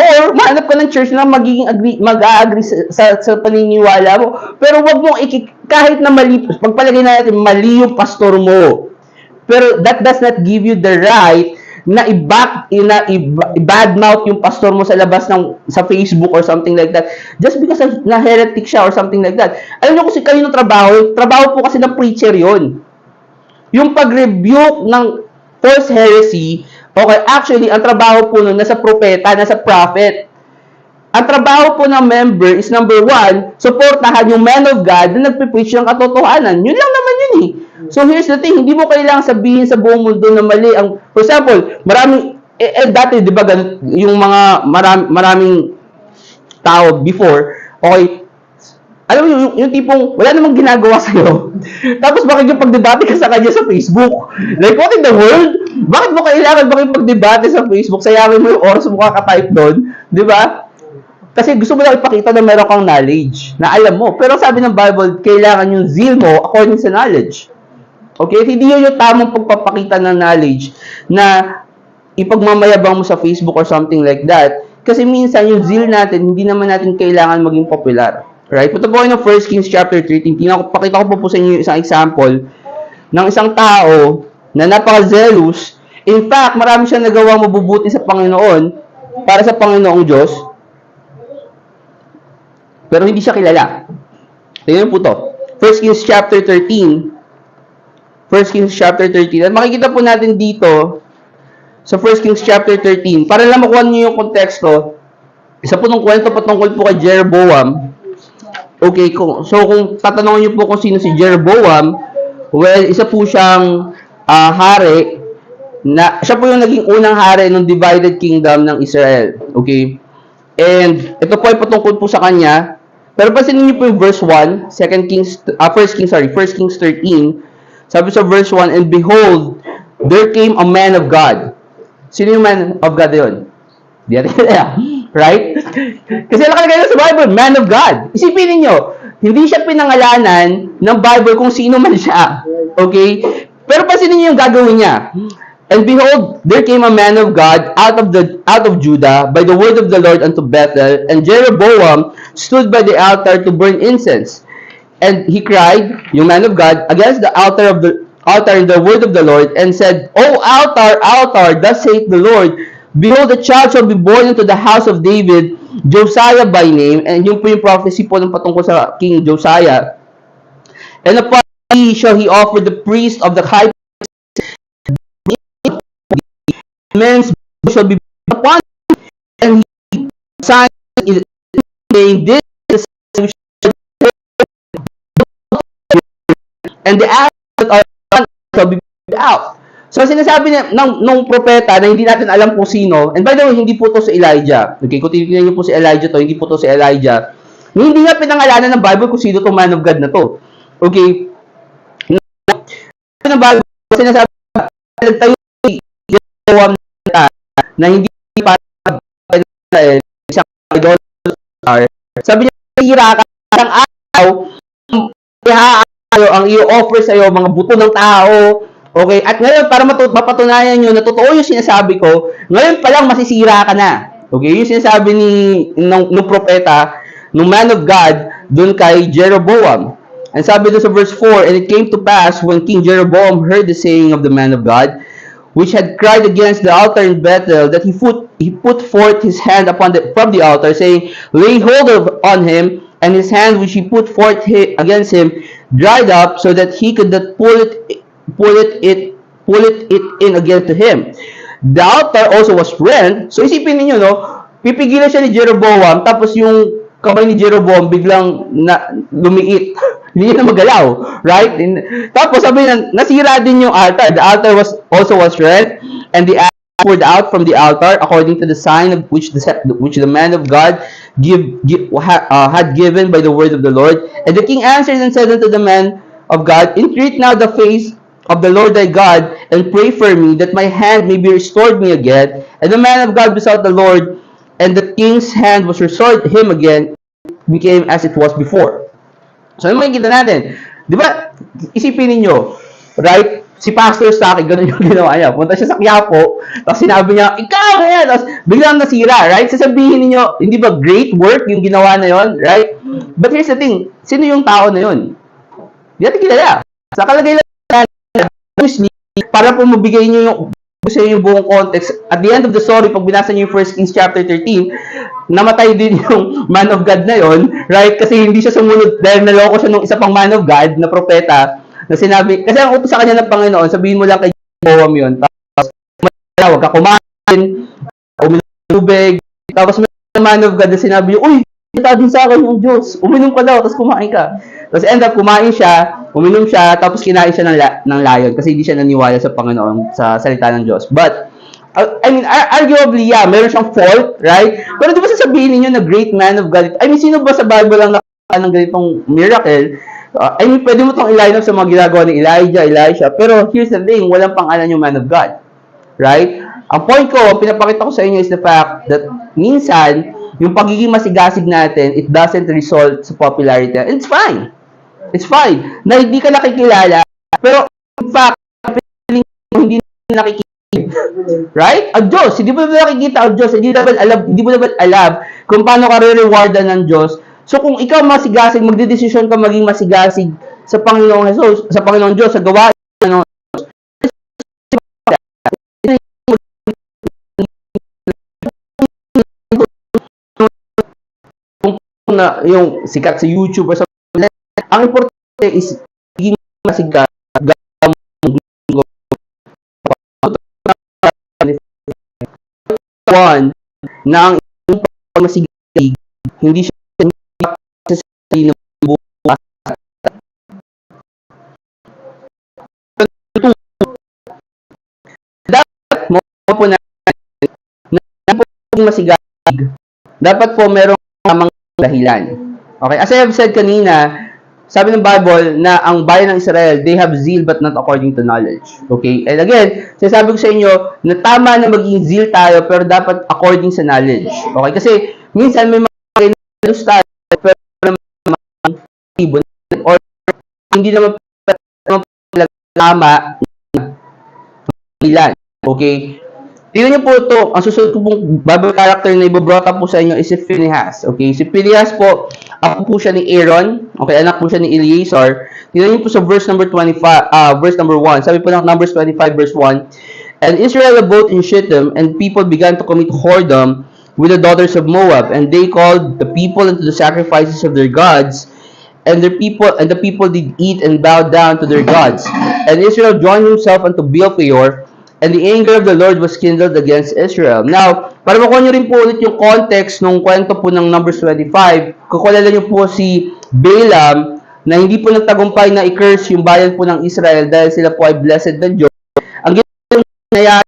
or mahanap ka ng church na mag-a-agree sa paniniwala mo. Pero wag mong kahit na mali, pagpalagay natin, mali yung pastor mo. Pero that does not give you the right na i-badmouth yung pastor mo sa labas sa Facebook or something like that. Just because na heretic siya or something like that. Alam niyo kasi kayo ng trabaho po kasi ng preacher yon. Yung pag-rebuke ng false heresy. Okay, actually, ang trabaho po nun, nasa propeta, nasa prophet. Ang trabaho po ng member is number 1, supportahan yung man of God na nagpipreach ng katotohanan. Yun lang naman yun So here's the thing, hindi mo kailangang sabihin sa buong mundo na mali. For example, dati, di ba, yung mga maraming tao before, okay, alam mo yung tipong wala namang ginagawa sa'yo. Tapos bakit yung pagdebate ka sa kanya sa Facebook? Like, what in the world? Bakit mo kailangan makipagdebate sa Facebook? Sayangin mo yung oras mo kakatype doon. Di ba? Kasi gusto mo lang ipakita na meron kang knowledge. Na alam mo. Pero sabi ng Bible, kailangan yung zeal mo according sa knowledge. Okay? Hindi yun yung tamang pagpapakita ng knowledge na ipagmamayabang mo sa Facebook or something like that. Kasi minsan yung zeal natin, hindi naman natin kailangan maging popular. Right? Punta po kayo ng 1 Kings chapter 13. Pakita ko po sa inyo isang example ng isang tao na napaka-zealous. In fact, marami siyang nagawang mabubuti sa Panginoon para sa Panginoong Diyos. Pero hindi siya kilala. Tingnan po to. 1 Kings chapter 13. 1 Kings chapter 13. At makikita po natin dito sa 1 Kings chapter 13. Para lang makuha niyo yung konteksto, isa po ng kwento patungkol po kay Jeroboam. Okay, kung tatanungin niyo po kung sino si Jeroboam, well, isa po siyang hari na siya po yung naging unang hari ng divided kingdom ng Israel. Okay? And ito po ay patungkol po sa kanya. Pero pansinin niyo po yung verse 1, 1 Kings 13. Sabi sa verse 1, and behold, there came a man of God. Sino yung man of God yun? Di natin kaya. Right? Kasi nakalagay sa Bible, man of God. Isipin niyo, hindi siya pinangalanan ng Bible kung sino man siya. Okay? Pero pansinin niyo yung gagawin niya. And behold, there came a man of God out of Judah by the word of the Lord unto Bethel, and Jeroboam stood by the altar to burn incense. And he cried, yung man of God, against the altar in the word of the Lord, and said, O altar, altar, thus saith the Lord, behold, a child shall be born into the house of David, Josiah by name. And yung po yung prophecy po ng patungkol sa King Josiah. And upon he shall he offer the priest of the high men's shall be upon him, and he signed his name, this and the ashes that are shall be out. So sinasabi niya nung propeta na hindi natin alam kung sino, and by the way, hindi po to si Elijah. Okay, kung titignan niyo po si Elijah to, hindi po to si Elijah. Hindi nga pinangalanan ng Bible kung sino tong man of God na to. Okay? Ng Bible, sinasabi nagtayo na hindi pa isang idol star. Sabi niya, hira ka ng araw, ang i-offer sa iyo mga buto ng tao. Okay? At ngayon, para mapatunayan nyo na totoo yung sinasabi ko, ngayon pa lang masisira ka na. Okay? Yung sinasabi ng propeta, ng man of God, dun kay Jeroboam. And sabi doon sa verse 4, and it came to pass when King Jeroboam heard the saying of the man of God, which had cried against the altar in Bethel, that he put forth his hand from the altar, saying, lay hold on him, and his hand which he put forth against him dried up, so that he could not pull it in again to him. The altar also was rent. So isipin niyo, no, pipigilan siya ni Jeroboam, tapos yung kamay ni Jeroboam biglang lumiit. Hindi na magalaw, right? Tapos sabi niya, nasira din yung altar. The altar was rent, and the ashes poured out from the altar according to the sign of which the man of God had given by the word of the Lord. And the king answered and said unto the man of God, entreat now the face of the Lord thy God, and pray for me, that my hand may be restored me again. And the man of God besought the Lord, and the king's hand was restored him again, became as it was before. So, ano makikita natin? Di ba, isipin ninyo, right? Si Pastor Saki, ganun yung ginawa niya. Punta siya sa Quiapo, tapos sinabi niya, ikaw na yan! Tapos biglang nasira, right? Sasabihin niyo, hindi ba great work yung ginawa na yon, right? But here's the thing, sino yung tao na yon? Hindi natin kilala. Sa kalagay lang natin, para po mabigay niyo yung buong context. At the end of the story, pag binasa niyo yung 1 Kings chapter 13, namatay din yung man of God na yon, right? Kasi hindi siya sumunod dahil naloko siya ng isa pang man of God na propeta na sinabi, kasi ang utos sa kanya ng Panginoon, sabihin mo lang kay Jeroboam yun, tapos huwag ka kumain, uminom ng tubig, tapos may man of God na sinabi, uy, kita din sa akin yung Diyos, uminom ka daw, tapos kumain ka. Tapos end up, kumain siya, uminom siya, tapos kinain siya ng layon kasi hindi siya naniwala sa Panginoon, sa salita ng Diyos. But, I mean, arguably, yeah, meron siyang fault, right? Pero di ba sasabihin niyo na great man of God? I mean, sino ba sa Bible lang nakakita ng ganitong miracle? I mean, pwede mo itong i-line up sa mga ginagawa ni Elijah, Elisha. Pero here's the thing, walang pangalan yung man of God. Right? Ang point ko, pinapakita ko sa inyo is the fact that minsan, yung pagiging masigasig natin, it doesn't result sa popularity. And it's fine. It's fine. Na hindi ka nakikilala, pero in fact, hindi nakikilala. Right? Ang Diyos, hindi mo naman nakikita ang Diyos, hindi mo naman alam kung paano ka re-rewardan ng Diyos. So kung ikaw masigasig, magdedesisyon ka maging masigasig sa Panginoong Jesus, sa Panginoong Diyos, sa gawain ng na yung sikat sa YouTube or something, ang importante is maging masigasig one na ang pagmasigasig, hindi siya sa sarili ng bukas. Dapat mo po na masigasig, dapat po merong tamang dahilan. Okay, as I have said kanina, sabi ng Bible na ang bayan ng Israel, they have zeal but not according to knowledge. Okay? And again, sinasabi ko sa inyo na tama na maging zeal tayo pero dapat according sa knowledge. Okay? Kasi minsan may mga knowledge tayo pero naman ibon or hindi naman tama ilan. Okay? Tingnan niyo po ito, ang susunod ko pong Bible character na ibabrought up po sa inyo is si Phinehas. Okay, si Phinehas po, apo po siya ni Aaron. Okay, anak po siya ni Eleazar. Tingnan niyo po sa verse number 25, verse number 1. Sabi po ng Numbers 25 verse 1. And Israel abode in Shittim, and people began to commit whoredom with the daughters of Moab, and they called the people unto the sacrifices of their gods, and the people did eat and bow down to their gods. And Israel joined himself unto Baal-peor, and the anger of the Lord was kindled against Israel. Now, para makuha nyo rin po ulit yung context nung kwento po ng Numbers 25, kukulala nyo po si Balaam na hindi po nagtagumpay na i-curse yung bayan po ng Israel dahil sila po ay blessed ng Diyos. Ang ginagawa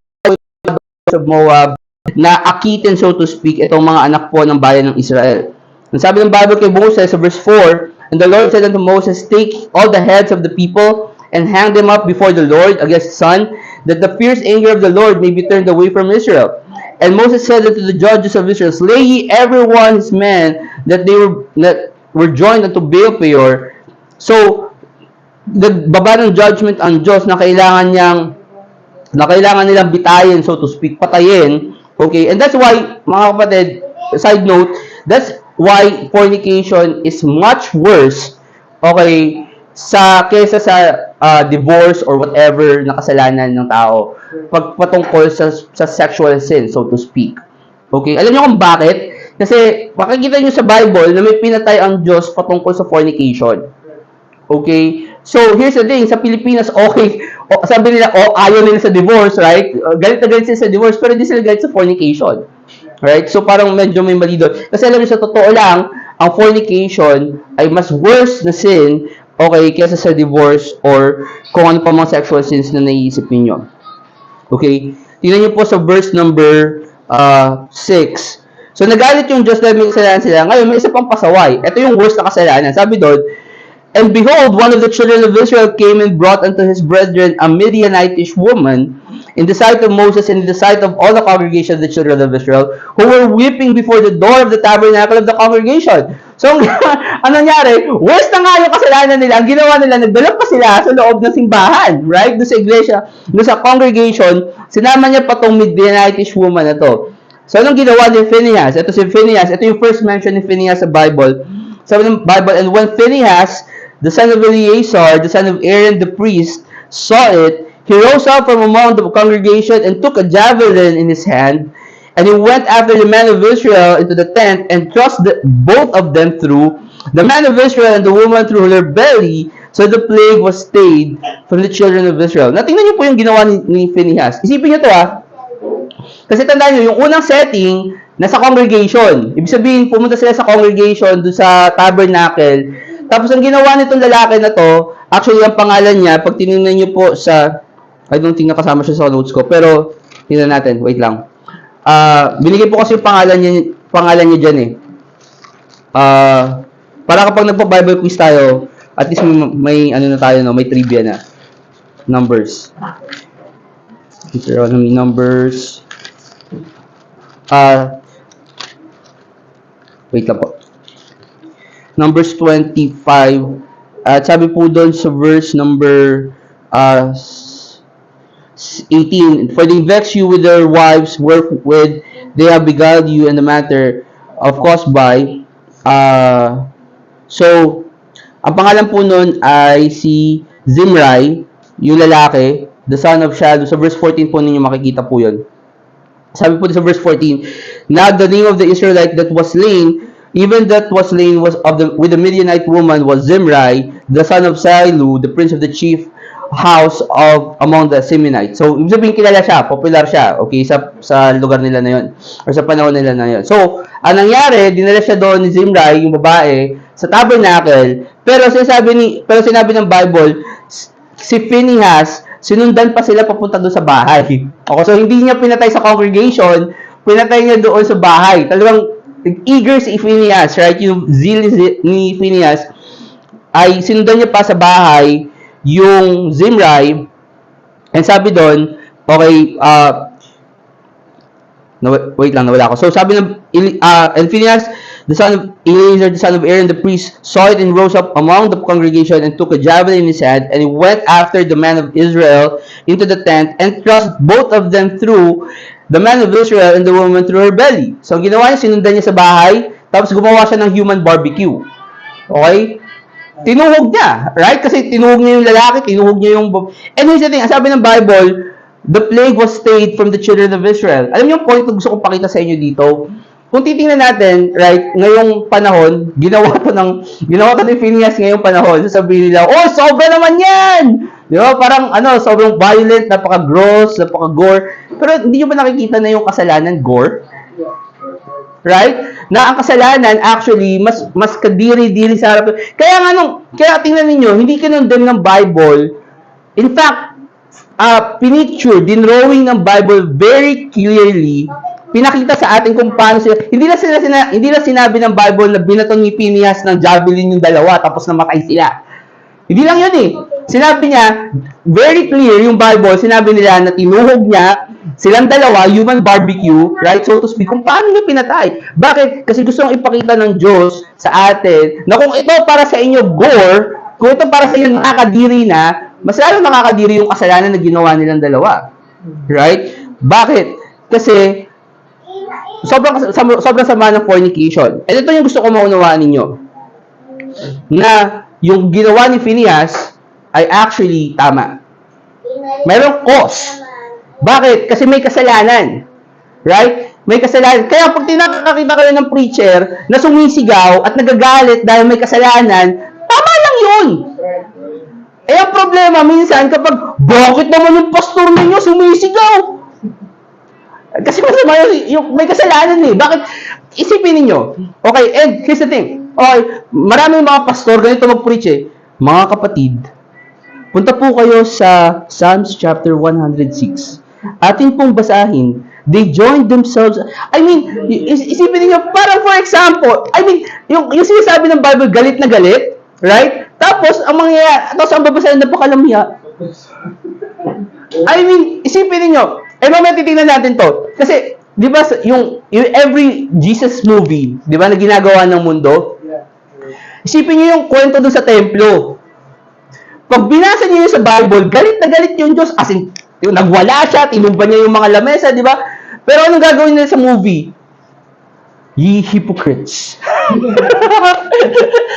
of Moab na akitin, so to speak, itong mga anak po ng bayan ng Israel. Ang sabi ng Bible kay Moses sa verse 4, and the Lord said unto Moses, take all the heads of the people and hang them up before the Lord against the sun, that the fierce anger of the Lord may be turned away from Israel. And Moses said unto the judges of Israel, slay ye every one his men that were joined unto Baal-peor. So, nagbaba ng judgment ang Diyos na kailangan nilang bitayin, so to speak, patayin. Okay, and that's why, mga kapatid, side note, that's why fornication is much worse, okay, kesa sa divorce or whatever na kasalanan ng tao patungkol sa sexual sin, so to speak. Okay? Alam niyo kung bakit? Kasi makikita niyo sa Bible na may pinatay ang Diyos patungkol sa fornication. Okay? So, here's the thing. Sa Pilipinas, okay, sabi nila, ayaw nila sa divorce, right? Galit na galit sila sa divorce, pero hindi sila galit sa fornication. Right? So, parang medyo may mali doon. Kasi alam niyo, sa totoo lang, ang fornication ay mas worse na sin, okay, kesa sa divorce or kung ano pa mga sexual sins na naiisip ninyo. Okay? Tingnan niyo po sa verse number 6. So, nagalit yung Diyos dahil may kasalanan sila. Ngayon, may isa pang pasaway. Ito yung worst na kasalanan. Sabi doon, and behold, one of the children of Israel came and brought unto his brethren a Midianitish woman in the sight of Moses and in the sight of all the congregation of the children of Israel, who were weeping before the door of the tabernacle of the congregation. So, ano nangyari? Worse na nga yung kasalanan nila. Ang ginawa nila, nagdala pa sila sa loob ng simbahan, right? Doon sa iglesia, doon sa congregation, sinama niya pa tong Midianitish woman na to. So, anong ginawa ni Phinehas? Ito si Phinehas. Ito yung first mention ni Phinehas sa Bible. Sabi ng Bible, and when Phinehas, the son of Eleazar, the son of Aaron the priest, saw it, he rose up from among the congregation and took a javelin in his hand, and he went after the man of Israel into the tent and thrust both of them through, the man of Israel and the woman through their belly, so the plague was stayed from the children of Israel. Natingnan niyo po yung ginawa ni Phinehas. Isipin niyo to kasi tandaan niyo, yung unang setting, nasa congregation. Ibig sabihin, pumunta sila sa congregation, doon sa tabernacle. Tapos, ang ginawa nitong lalaki na to, actually, ang pangalan niya, pag tinignan niyo po sa, I don't think nakasama siya sa notes ko, pero, tingnan natin, wait lang. Binigay po kasi yung pangalan niya dyan para kapag nagpa-Bible quiz tayo, at least may ano na tayo, no? May trivia na. Numbers. Deuteronomy, Numbers. Wait lang po. Numbers 25. At sabi po doon sa verse number 18. For they vex you with their wives, wherewith they have beguiled you in the matter of cause-by. So, ang pangalan po nun ay si Zimri, yung lalaki, the son of Shalom. Sa verse 14 po ninyo makikita po yun. Sabi po sa verse 14, now the name of the Israelite that was slain, even that was slain was with the Midianite woman was Zimri, the son of Sailu, the prince of the chief house of among the Simeonites. So, ibig sabihin kilala siya, popular siya, okay, sa lugar nila na yun, or sa panahon nila na yun. So, ang nangyari, dinala siya doon ni Zimri, yung babae, sa tabernacle, pero sinabi ng Bible, si Phinehas, sinundan pa sila papunta doon sa bahay. Okay, so hindi niya pinatay sa congregation, pinatay niya doon sa bahay. Talagang eager si Phinehas, right? Yung zeal ni Phinehas, ay sinundan niya pa sa bahay yung Zimri, and sabi doon, okay, wait lang, nawala ako. So sabi ng, and Phinehas, the son of Eleazar, the son of Aaron, the priest, saw it and rose up among the congregation and took a javelin in his hand, and he went after the man of Israel into the tent and thrust both of them through, the man of Israel and the woman through her belly. So ang ginawa niya, sinundan niya sa bahay, tapos gumawa siya ng human barbecue. Okay? Tinuhog niya, right? Kasi tinuhog niya yung lalaki, tinuhog niya yung... And here's the thing, sabi ng Bible, the plague was stayed from the children of Israel. Alam niyo yung point na gusto kong pakita sa inyo dito? Kung titingnan natin, right, ngayong panahon, ginawa to ni Phinehas ngayong panahon, sasabihin nila, oh, sobra naman yan! Di ba? Parang, sobrang violent, napaka-gross, napaka-gore. Pero hindi niyo ba nakikita na yung kasalanan, gore? Right? Na ang kasalanan actually mas kadiri-diri sa harap. Kaya tingnan niyo, hindi kinondemn ng Bible. In fact, pinicture, dinrawing ng Bible very clearly, pinakita sa atin kung paano sila, hindi na sinabi ng Bible na binaton ni Phinehas ng javelin yung dalawa tapos namatay sila. Hindi lang yun eh. Sinabi niya, very clear yung Bible, sinabi nila na tinuhog niya silang dalawa, human barbecue, right? So to speak, kung paano niya pinatay. Bakit? Kasi gusto nang ipakita ng Diyos sa atin na kung ito para sa inyo gore, kung ito para sa inyo nakakadiri na, mas lalo nakakadiri yung kasalanan na ginawa nilang dalawa. Right? Bakit? Kasi sobrang sama ng fornication. And ito yung gusto ko maunawaan ninyo. Na yung ginawa ni Phinehas ay actually tama. Mayroong cause. Bakit? Kasi may kasalanan. Right? May kasalanan. Kaya pag nakakita kayo ng preacher na sumisigaw at nagagalit dahil may kasalanan, tama lang yun. Eh, ang problema minsan kapag, bakit naman yung pastor ninyo sumisigaw? Kasi masama yung may kasalanan eh. Bakit? Isipin ninyo. Okay, and here's the thing. Okay, maraming mga pastor, ganito mag-preach eh. Mga kapatid, punta po kayo sa Psalms chapter 106. Atin pong basahin. They joined themselves. I mean, isipin niyo, parang for example, I mean, yung sinasabi ng Bible, galit na galit, right? Tapos, ang babasahin na pakalamya. I mean, isipin niyo, mamaya titingnan natin to. Kasi, di ba, yung every Jesus movie, di ba, na ginagawa ng mundo, isipin niyo yung kwento doon sa templo. Pag binasa niyo yun sa Bible, galit na galit yung Diyos. As in, yung nagwala siya, tinumba niya yung mga lamesa, di ba? Pero anong gagawin nila sa movie? Ye hypocrites.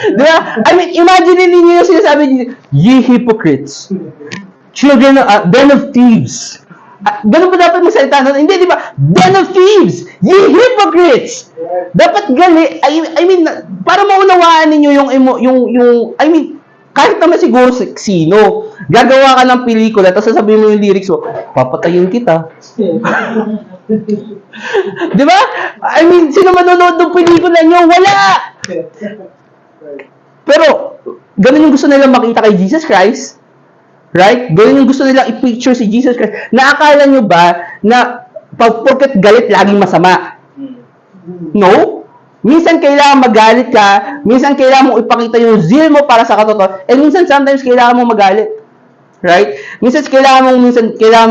Di ba? I mean, imagine niyo yung sinasabi niyo, ye hypocrites. Children, den of thieves. Ganun ba dapat magsalita nun? Hindi, di ba? Den of thieves! Ye hypocrites! Dapat gali, I mean, para maunawaan ninyo yung I mean, kahit naman siguro sino, gagawa ka ng pelikula, tapos sasabihin mo yung lyrics mo, papatayin kita. Di ba? I mean, sino manonood ng pelikula nyo? Wala! Pero, ganun yung gusto nilang makita kay Jesus Christ. Right? Ganun yung gusto nilang i-picture si Jesus Christ. Naakala nyo ba na pagporket galit, laging masama? No? Minsan kailangan magalit ka, minsan kailangan mong ipakita yung zeal mo para sa katotohanan, and minsan sometimes kailangan mong magalit. Right? Minsan kailangan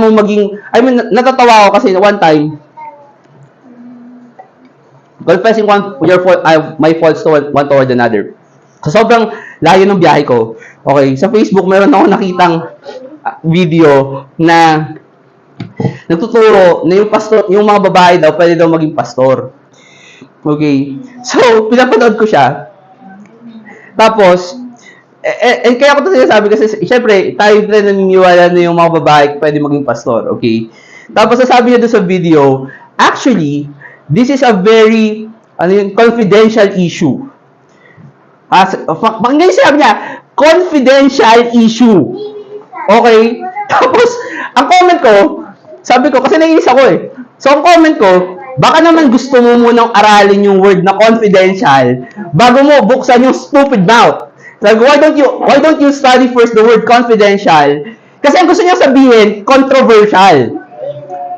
mong maging, I mean, natatawa ako kasi one time, confessing my faults to one toward another. So, sobrang layo ng biyahe ko. Okay, sa Facebook, meron ako nakitang video na nagtuturo na yung mga babae daw, pwede daw maging pastor. Okay. So, pinapanood ko siya. Tapos, kaya ko ito sinasabi kasi, syempre, tayo rin naniniwala na yung mga babae pwede maging pastor. Okay. Tapos, sasabi niya doon sa video, actually, this is a very confidential issue. Pakinggan sabi niya, confidential issue. Okay? Tapos, ang comment ko, sabi ko, kasi nainis ako eh. So, ang comment ko, baka naman gusto mo munang aralin yung word na confidential bago mo buksan yung stupid mouth. Like, why don't you study first the word confidential? Kasi ang gusto niya sabihin, controversial.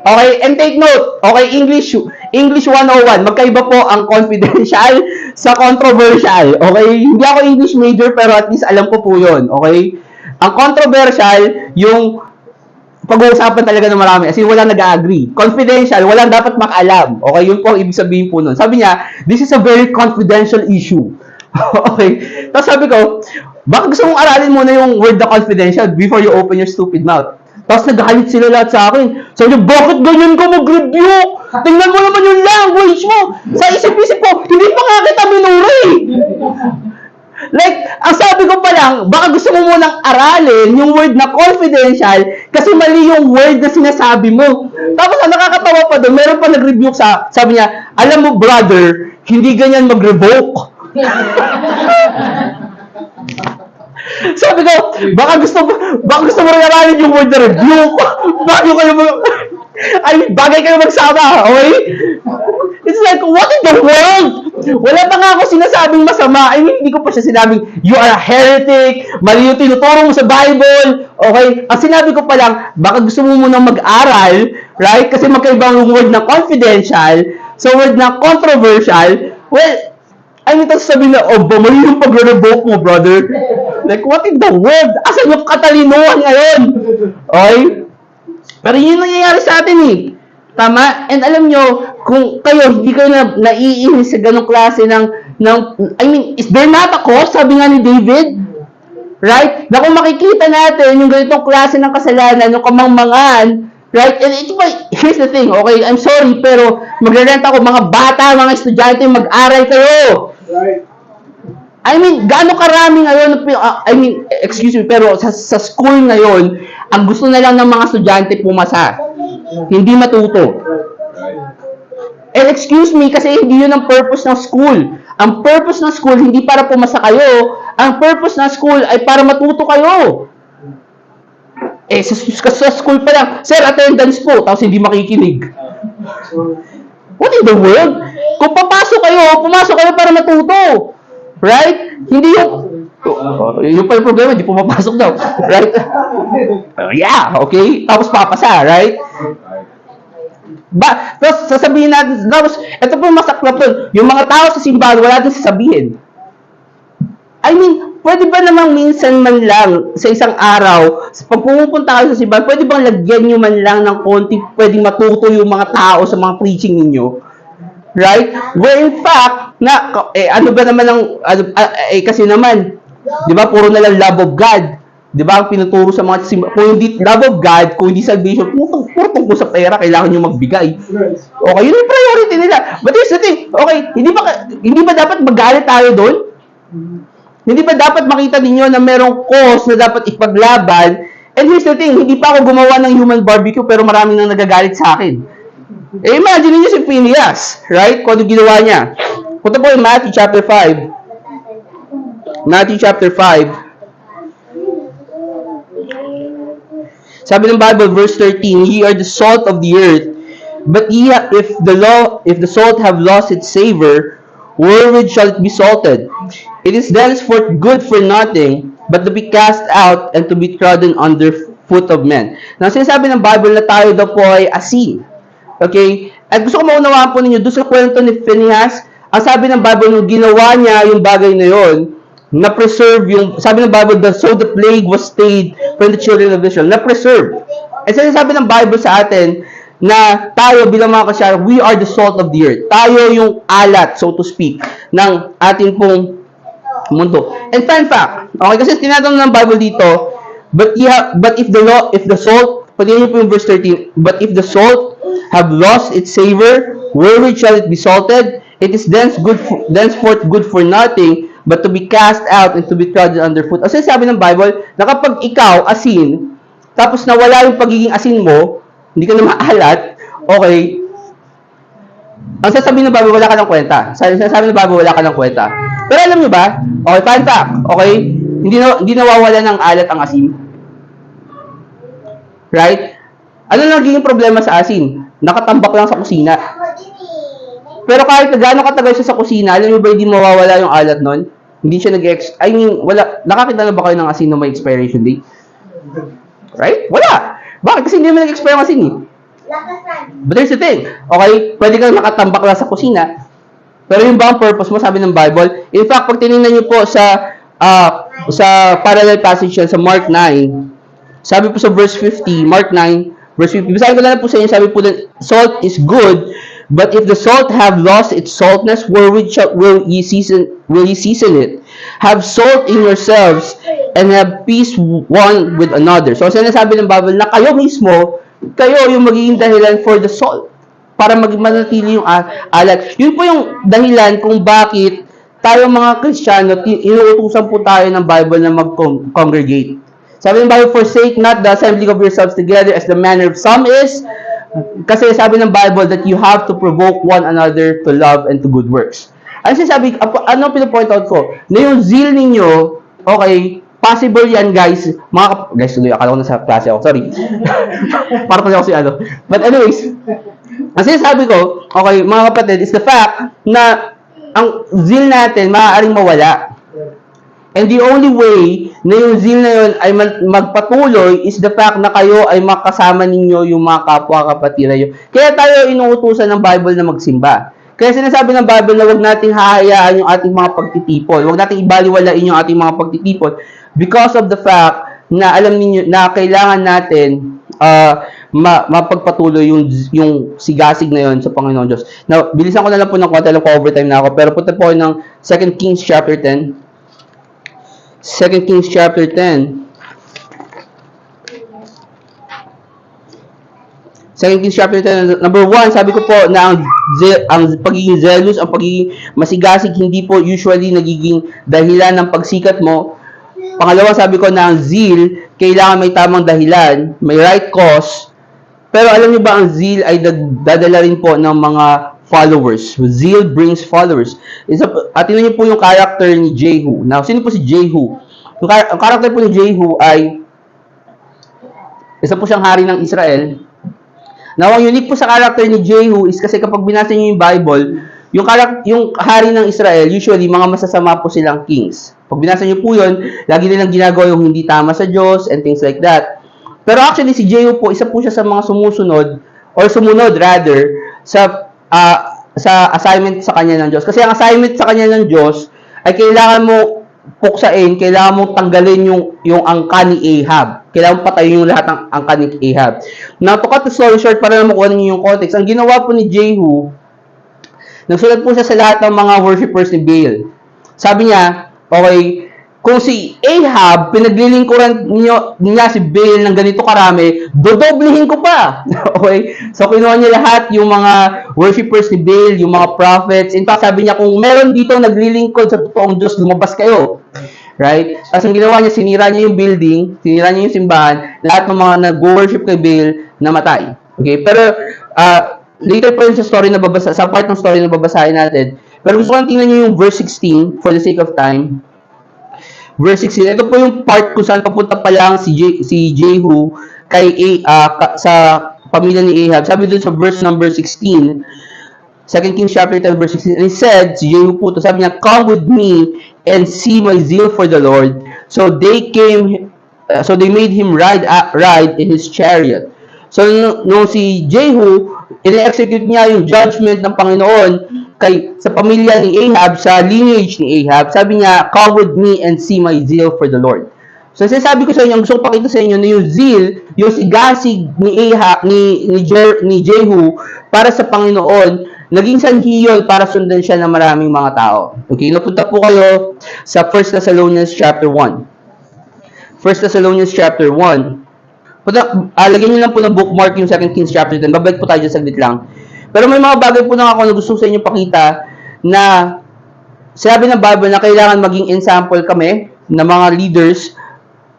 Okay, and take note, okay, English 101, magkaiba po ang confidential sa controversial. Okay, hindi ako English major pero at least alam ko po yun. Okay, ang controversial, yung pag-uusapan talaga ng marami, as in walang nag-agree. Confidential, walang dapat makaalam. Okay, yun po ang ibig sabihin po nun. Sabi niya, this is a very confidential issue. Okay, tapos sabi ko, baka gusto mong aralin muna yung word na confidential before you open your stupid mouth. Tapos nagalit sila lahat sa akin. Sabi niya, bakit ganyan ka mag-rebuke? Tingnan mo naman yung language mo. Sa isip-isip ko, hindi pa nga kita minuri. Like, ang sabi ko pa lang, baka gusto mo munang aralin yung word na confidential kasi mali yung word na sinasabi mo. Tapos ang nakakatawa pa doon, meron pa nag-rebuke sabi niya, alam mo brother, hindi ganyan mag-revoke. Sabi ko, baka gusto mo rin aralin yung word na rebuke. Bagay kayo magsama, okay? It's like, what in the world? Wala pa nga ako sinasabing masama. I mean, hindi ko pa siya sinabing, you are a heretic, mali yung tinuturo mo sa Bible, okay? Ang sinabi ko pa lang, baka gusto mo munang mag-aral, right? Kasi magkaiba yung word na confidential, so word na controversial, well, I mean, tapos sabihin na, oh, mali yung pag-revoke mo, brother. Like, what in the world? Asan yung katalinuhan ngayon? Okay? Pero yun yung nangyayari sa atin eh. Tama? And alam nyo, kung kayo, hindi kayo naiinis sa ganong klase I mean, is there not a cause? Sabi nga ni David. Right? Na kung makikita natin yung ganitong klase ng kasalanan, yung kamangmangan, right? And here's the thing, okay? I'm sorry, pero magrerent ako, mga bata, mga estudyante, mag-aral kayo. Right. I mean, gaano karami ngayon, excuse me, pero sa school ngayon, ang gusto na lang ng mga estudyante pumasa. Hindi matuto. And excuse me, kasi hindi yun ang purpose ng school. Ang purpose ng school, hindi para pumasa kayo. Ang purpose ng school ay para matuto kayo. Eh, sa school pa lang, sir, attendance po, tapos hindi makikinig. What in the world? Kung pumasok kayo para matuto. Right? Hindi yung pala problema, hindi pumapasok daw. Right? Yeah, okay? Tapos papasa, right? Tapos sasabihin natin, tapos, ito po masaklap doon, yung mga tao sa simbahan, wala din sasabihin. I mean, pwede ba namang minsan man lang sa isang araw, pag pumupunta kayo sa simbahan, pwede bang lagyan nyo man lang ng konti, pwedeng matuto yung mga tao sa mga preaching ninyo? Right? Where in fact, ano ba naman kasi naman, di ba, puro na lang love of God. Di ba, ang pinuturo sa mga simbahan, kung hindi love of God, kung hindi salvation, puro tungkol sa pera, kailangan nyo magbigay. Okay, yun yung priority nila. But here's the thing, okay, hindi ba dapat magalit tayo doon? Hindi ba dapat makita ninyo na merong cause na dapat ipaglaban? And here's the thing, hindi pa ako gumawa ng human barbecue pero maraming nang nagagalit sa akin. Eh, imagine niyo si Phineas, right? Kung ano ginawa niya. Punta po yung Matthew chapter 5. Matthew chapter 5. Sabi ng Bible, verse 13, ye are the salt of the earth, but if the salt have lost its savor, wherewith shall it be salted? It is thenceforth good for nothing, but to be cast out and to be trodden under foot of men. Now, sinasabi ng Bible na tayo daw po ay asin. Okay? At gusto ko maunawaan po ninyo, doon sa kwento ni Phineas, ang sabi ng Bible, nung ginawa niya yung bagay na yon, na-preserve yung, sabi ng Bible, so the plague was stayed from the children of Israel. Na-preserve. At sinasabi ng Bible sa atin, na tayo bilang mga kasyara, we are the salt of the earth. Tayo yung alat, so to speak, ng ating pong mundo. And fun fact, okay, kasi tinatanong ng Bible dito, but if the salt, pwede po yung verse 13, but if the salt have lost its savor, wherewith shall it be salted? It is thenceforth good for nothing, but to be cast out and to be trodden underfoot. Kasi sabi ng Bible, na kapag ikaw, asin, tapos nawala yung pagiging asin mo, hindi ka na maalat, okay, ang sasabihin ng Bible, wala ka ng kwenta. Sabi ng Bible, wala ka ng kwenta. Pero alam nyo ba, okay, fun fact, okay, hindi nawawala ng alat ang asin. Right? Ano naging problema sa asin? Nakatambak lang sa kusina. Pero kahit gaano katagal siya sa kusina, alam niyo ba hindi mawawala yung alat nun? Hindi siya I mean, wala. Nakakita na ba kayo ng asin na may expiration date? Right? Wala. Bakit? Kasi hindi mo nag-expire ang asin eh. But here's the thing. Okay, pwede kang nakatambak lang sa kusina. Pero yung ba ang purpose mo, sabi ng Bible? In fact, pag tinignan niyo po sa parallel passage yan, sa Mark 9, sabi po sa verse 50, Mark 9, verse 50, basahin ko lang po sa inyo, sabi po na, salt is good, but if the salt have lost its saltness, wherewith will ye season it? Have salt in yourselves, and have peace one with another. So, sinasabi ng Bible na kayo mismo, kayo yung magiging dahilan for the salt, para manatili yung alat. Yun po yung dahilan kung bakit tayo mga Kristiyano, inuutusan po tayo ng Bible na mag-congregate. Sabi ng Bible, forsake not the assembling of yourselves together as the manner of some is. Kasi sabi ng Bible that you have to provoke one another to love and to good works. Ano sinasabi, ano pinapoint out ko? Na yung zeal ninyo, okay, possible yan guys. Guys, tuloy, akala ko nasa klase ako, sorry. Para kasi ako si ano. But anyways, ang sinasabi ko, okay, mga kapatid, is the fact na ang zeal natin maaaring mawala. And the only way na yung zeal na yun ay magpatuloy is the fact na kayo ay makasama ninyo yung mga kapwa-kapatid nyo. Kaya tayo inuutusan ng Bible na magsimba. Kaya sinasabi ng Bible na huwag nating hahayaan yung ating mga pagtitipon. Huwag nating ibaliwalain yung ating mga pagtitipon because of the fact na alam niyo na kailangan natin mapagpatuloy yung sigasig na yon sa Panginoon Diyos. Now, bilisan ko na lang po ng konti, alam ko overtime na ako, pero punta po ng 2 Kings chapter 10. 2 Kings chapter 10. 2 Kings chapter 10, number 1, sabi ko po na ang pagiging zealous, ang pagiging masigasig, hindi po usually nagiging dahilan ng pagsikat mo. Pangalawa, sabi ko na ang zeal, kailangan may tamang dahilan, may right cause. Pero alam niyo ba, ang zeal ay dadala rin po ng mga followers. Zeal brings followers. At tingnan niyo po yung character ni Jehu. Now, sino po si Jehu? Ang character po ni Jehu ay isa po siyang hari ng Israel. Now, ang unique po sa character ni Jehu is kasi kapag binasa niyo yung Bible, yung hari ng Israel, usually, mga masasama po silang kings. Pag binasa niyo po yun, lagi nilang ginagawa yung hindi tama sa Diyos and things like that. Pero actually, si Jehu po, isa po siya sa mga sumunod rather, sa assignment sa kanya ng Diyos. Kasi ang assignment sa kanya ng Diyos ay kailangan mo puksain, kailangan mo tanggalin yung angka ni Ahab. Kailangan mo patayin yung lahat ng angka ni Ahab. Now, to cut the story short, para na makuha ninyo yung context, ang ginawa po ni Jehu, nagsulat po siya sa lahat ng mga worshippers ni Baal. Sabi niya, okay, kung si Ahab, pinaglilingkuran niya si Baal ng ganito karami, dodoblihin ko pa. Okay? So, kinuha niya lahat yung mga worshippers ni Baal, yung mga prophets. In fact, sabi niya, kung meron dito naglilingkod sa totoong Diyos, lumabas kayo. Right? Tapos ang ginawa niya, sinira niya yung building, sinira niya yung simbahan, lahat ng mga nag-worship kay Baal, namatay. Okay? Pero, later pa yun sa story na sa part ng story na babasahin natin. Pero gusto ko lang tingnan niyo yung verse 16 for the sake of time. Verse 16. Ito po yung part kung saan papunta pa lang si Jehu sa pamilya ni Ahab. Sabi dun sa verse number 16, 2 Kings chapter 10 verse 16, and he said, si Jehu po to, sabi niya, come with me and see my zeal for the Lord. So they made him ride in his chariot. So nung si Jehu, ine-execute niya yung judgment ng Panginoon sa pamilya ni Ahab, sa lineage ni Ahab, sabi niya, come with me and see my zeal for the Lord. So, sinasabi ko sa inyo, gusto ko pakita sa inyo na yung zeal, yung sigasig ni Ahab, ni Jehu, para sa Panginoon, naging sanhi yun para sundan siya ng maraming mga tao. Okay, napunta po kayo sa 1 Thessalonians chapter 1. 1 Thessalonians chapter 1. Lagyan nyo lang po ng bookmark yung 2 Kings chapter 10. Babalik po tayo dyan saglit lang. Pero may mga bagay po na ako na gusto sa inyo pakita na sabi ng Bible na kailangan maging example kami na mga leaders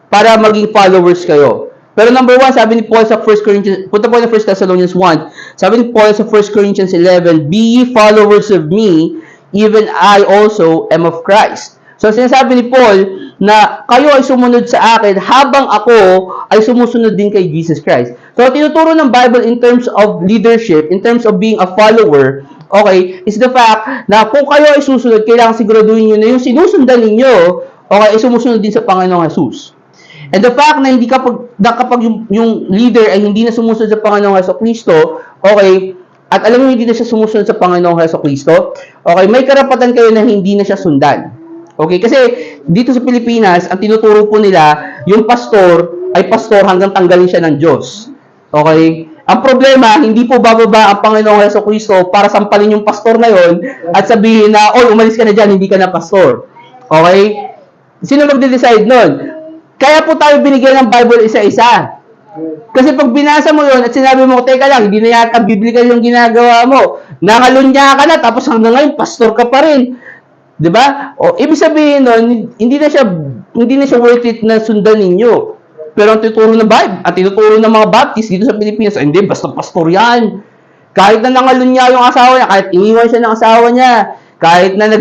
para maging followers kayo. Pero number 1, sabi ni Paul sa 1 Corinthians, punta po na 1 Thessalonians 1, sabi ni Paul sa 1 Corinthians 11, be ye followers of me, even I also am of Christ. So, sinasabi ni Paul na kayo ay sumunod sa akin habang ako ay sumusunod din kay Jesus Christ. So, tinuturo ng Bible in terms of leadership, in terms of being a follower, okay, is the fact na kung kayo ay susunod, kailangan siguraduhin nyo na yung sinusundan ninyo, okay, ay sumusunod din sa Panginoong Jesus. And the fact na hindi kapag yung leader ay hindi na sumusunod sa Panginoong Jesucristo, okay, at alam mo hindi na siya sumusunod sa Panginoong Jesucristo, okay, may karapatan kayo na hindi na siya sundan. Okay, kasi dito sa Pilipinas, ang tinuturo po nila, yung pastor ay pastor hanggang tanggalin siya ng Diyos. Okay? Ang problema, hindi po bababa ang Panginoong Jesucristo para sampalin yung pastor na yon at sabihin na, oy, umalis ka na dyan, hindi ka na pastor. Okay? Sino magde-decide nun? Kaya po tayo binigyan ng Bible isa-isa. Kasi pag binasa mo yon at sinabi mo, teka lang, hindi na yata biblical yung ginagawa mo. Nangalunya ka na, tapos hanggang ngayon, pastor ka pa rin. 'Di ba? O ibig sabihin nun, hindi na siya worth it na sundan ninyo. Pero ang tinuturo ng Bible, at tinuturo ng mga Baptist dito sa Pilipinas, hindi basta pastor 'yan. Kahit na nangalunya yung asawa niya, kahit iniwan siya ng asawa niya, kahit na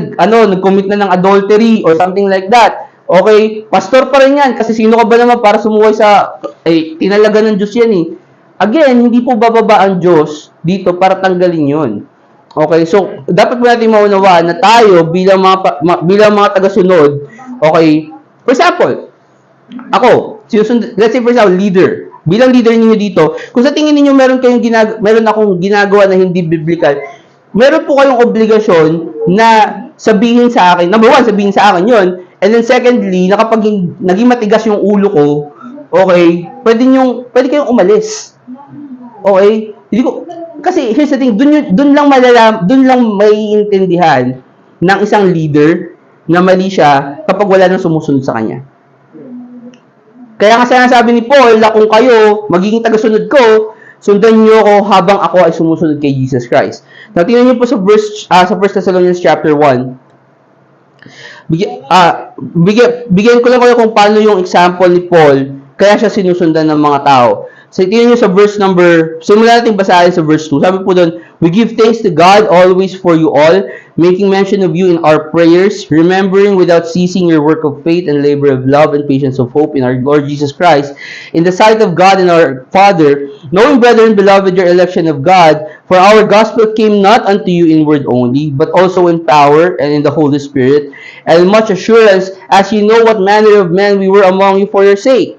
nag-commit na ng adultery or something like that. Okay, pastor pa rin 'yan kasi sino ka ba naman para sumuway sa tinalaga ng Diyos 'yan eh. Again, hindi po bababa ang Diyos dito para tanggalin 'yon. Okay, so dapat po natin maunawaan na tayo bilang mga taga-sunod, okay, for example, ako, let's say for example, leader. Bilang leader niyo dito, kung sa tingin niyo meron akong ginagawa na hindi biblical, meron po kayong obligasyon na sabihin sa akin, number one, sabihin sa akin 'yon. And then secondly, na kapag naging matigas yung ulo ko, okay, pwede kayong umalis. Okay? Kasi here's the thing, dun lang maiintindihan ng isang leader na mali siya kapag wala nang sumusunod sa kanya. Kaya nga sinasabi ni Paul na kung kayo magiging tagasunod ko, sundan niyo ako habang ako ay sumusunod kay Jesus Christ. Now, tingnan niyo po sa 1 Thessalonians chapter 1. Bigyan ko lang kayo kung paano yung example ni Paul kaya siya sinusundan ng mga tao. So, tingnan nyo sa simulan natin basahin sa verse 2. Sabi po doon, we give thanks to God always for you all, making mention of you in our prayers, remembering without ceasing your work of faith and labor of love and patience of hope in our Lord Jesus Christ, in the sight of God and our Father, knowing, brethren, beloved, your election of God, for our gospel came not unto you in word only, but also in power and in the Holy Spirit, and much assurance, as you know what manner of men we were among you for your sake.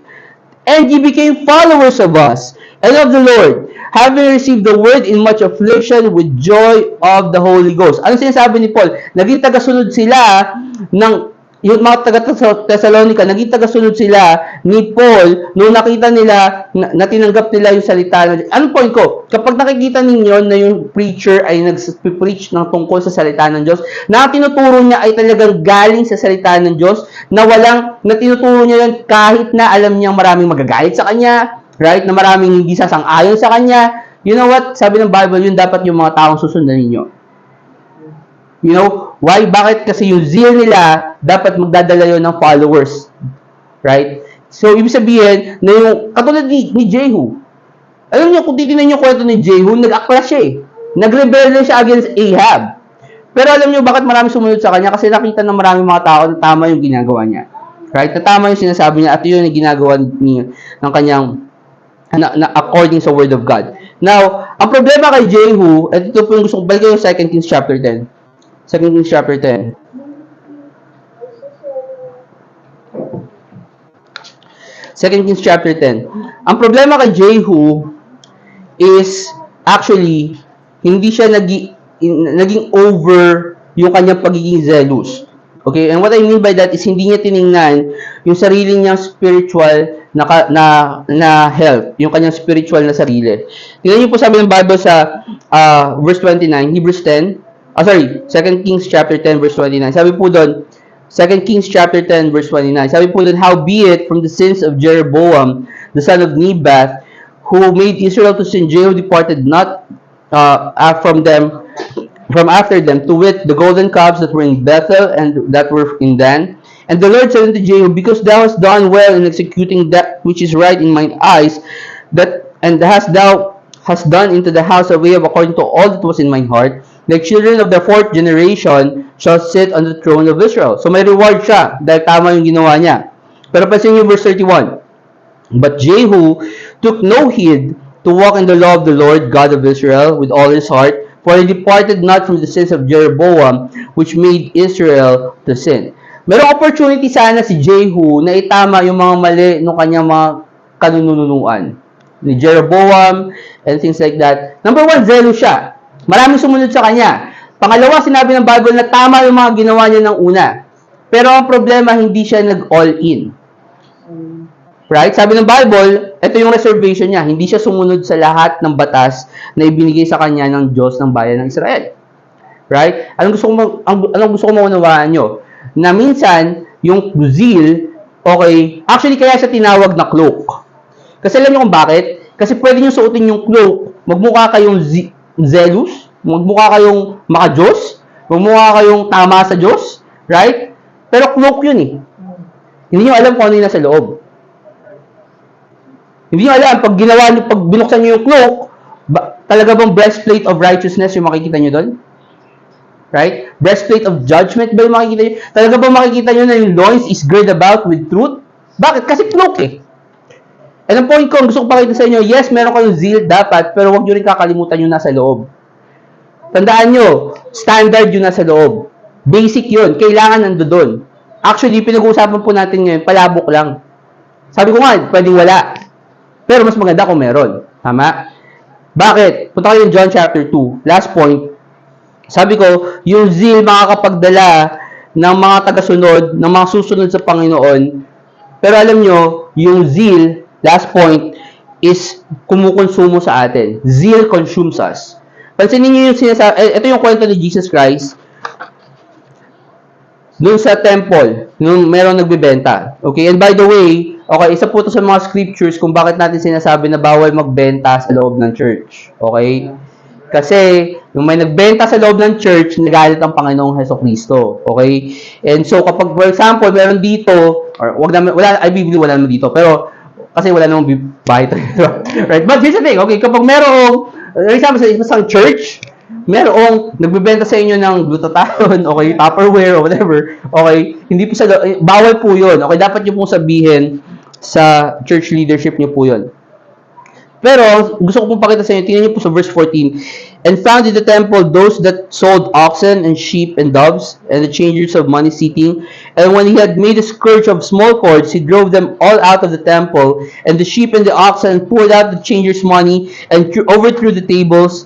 And ye became followers of us and of the Lord, having received the word in much affliction with joy of the Holy Ghost. Ano sinasabi ni Paul? Naging tagasunod sila yung mga taga-Thessalonica, naging tagasunod sila ni Paul nung nakita nila na tinanggap nila yung salita ng Diyos. Anong point ko? Kapag nakikita ninyo na yung preacher ay nag-preach ng tungkol sa salita ng Diyos, na tinuturo niya ay talagang galing sa salita ng Diyos, na tinuturo niya yun kahit na alam niyang maraming magagalit sa kanya, right? Na maraming hindi sasang-ayon sa kanya. You know what? Sabi ng Bible, yun dapat yung mga taong susundan ninyo. You know, why? Bakit? Kasi yung zeal nila, dapat magdadala yun ng followers. Right? So, ibig sabihin, na yung, katulad ni Jehu. Alam niyo, kung titignan niyo kwento ni Jehu, nag-akla siya eh. Nag-rebel siya against Ahab. Pero alam niyo, bakit marami sumunod sa kanya? Kasi nakita ng maraming mga tao na tama yung ginagawa niya. Right? Na tama yung sinasabi niya, at yun yung ginagawa niya ng kanyang, na according sa word of God. Now, ang problema kay Jehu, at ito po yung gusto kong balikan yung 2 Kings chapter 10. 2 Kings chapter 10. 2 Kings chapter 10. Ang problema kay Jehu is actually hindi siya naging over yung kanyang pagiging zealous. Okay? And what I mean by that is hindi niya tiningnan yung sarili niyang spiritual na health, yung kanyang spiritual na sarili. Tingnan niyo po sabi ng Bible sa verse 29, Hebrews 10. 2 Kings chapter 10 verse 29. Sabi po doon, 2 Kings chapter 10 verse 29. Sabi po doon, howbeit from the sins of Jeroboam, the son of Nebat, who made Israel to sin, Jehu departed not from after them, to wit, the golden calves that were in Bethel and that were in Dan. And the Lord said unto Jehu, because thou hast done well in executing that which is right in mine eyes, and thou hast done into the house of Ahab according to all that was in mine heart, the children of the fourth generation shall sit on the throne of Israel. So may reward siya dahil tama yung ginawa niya. Pero pansin niyo verse 31. But Jehu took no heed to walk in the law of the Lord God of Israel with all his heart, for he departed not from the sins of Jeroboam, which made Israel to sin. Merong opportunity sana si Jehu na itama yung mga mali ng kanyang mga kanununuan ni Jeroboam and things like that. Number one, zealous siya. Maraming sumunod sa kanya. Pangalawa, sinabi ng Bible na tama yung mga ginawa niya ng una. Pero ang problema, hindi siya nag-all in. Right? Sabi ng Bible, ito yung reservation niya. Hindi siya sumunod sa lahat ng batas na ibinigay sa kanya ng Diyos ng bayan ng Israel. Right? Anong gusto ko maunawaan nyo? Na minsan, yung zeal, okay, actually kaya siya tinawag na cloak. Kasi alam niyo kung bakit? Kasi pwede niyo suotin yung cloak, magmukha kayong zealous, magmukha kayong maka-Diyos, magmukha kayong tama sa Diyos, right? Pero cloak yun eh. Hindi niyo alam kung ano yung nasa loob. Hindi niyo alam, pag binuksan niyo yung cloak, talaga bang breastplate of righteousness yung makikita niyo doon? Right? Breastplate of judgment ba yung makikita nyo? Talaga ba makikita nyo na yung loins is girded about with truth? Bakit? Kasi cloak eh. And ang point ko, gusto ko pakita sa inyo, yes, meron kayong zeal dapat, pero huwag nyo rin kakalimutan yung nasa loob. Tandaan nyo, standard yung nasa loob. Basic yun. Kailangan nandoon. Actually, pinag-uusapan po natin ngayon, palabok lang. Sabi ko nga, pwedeng wala. Pero mas maganda kung meron. Tama? Bakit? Punta kayo ng John chapter 2. Last point. Sabi ko, yung zeal makakapagdala ng mga tagasunod, ng mga susunod sa Panginoon. Pero alam nyo, yung zeal, last point, is kumukonsumo sa atin. Zeal consumes us. Pansinin nyo yung sinasabi, ito yung kwento ni Jesus Christ. Doon sa temple, nung merong nagbebenta. Okay, and by the way, okay, isa po ito sa mga scriptures kung bakit natin sinasabi na bawal magbenta sa loob ng church. Okay? Kasi, yung may nagbenta sa loob ng church, nagalit ang Panginoong Hesukristo. Okay? And so, kapag, for example, meron dito, or I believe wala naman dito, pero, kasi wala namang bahay dito. Right? But here's the thing, okay, kapag merong, for example, sa isang church, merong nagbebenta sa inyo ng glutathione, okay, Tupperware, or whatever, okay, hindi po bawal po yun. Okay, dapat nyo pong sabihin sa church leadership nyo po yun. Pero, gusto ko pong pakita sa inyo, tingnan niyo po sa verse 14. And found in the temple those that sold oxen and sheep and doves, and the changers of money sitting. And when he had made a scourge of small cords, he drove them all out of the temple, and the sheep and the oxen poured out the changers' money, and overthrew the tables,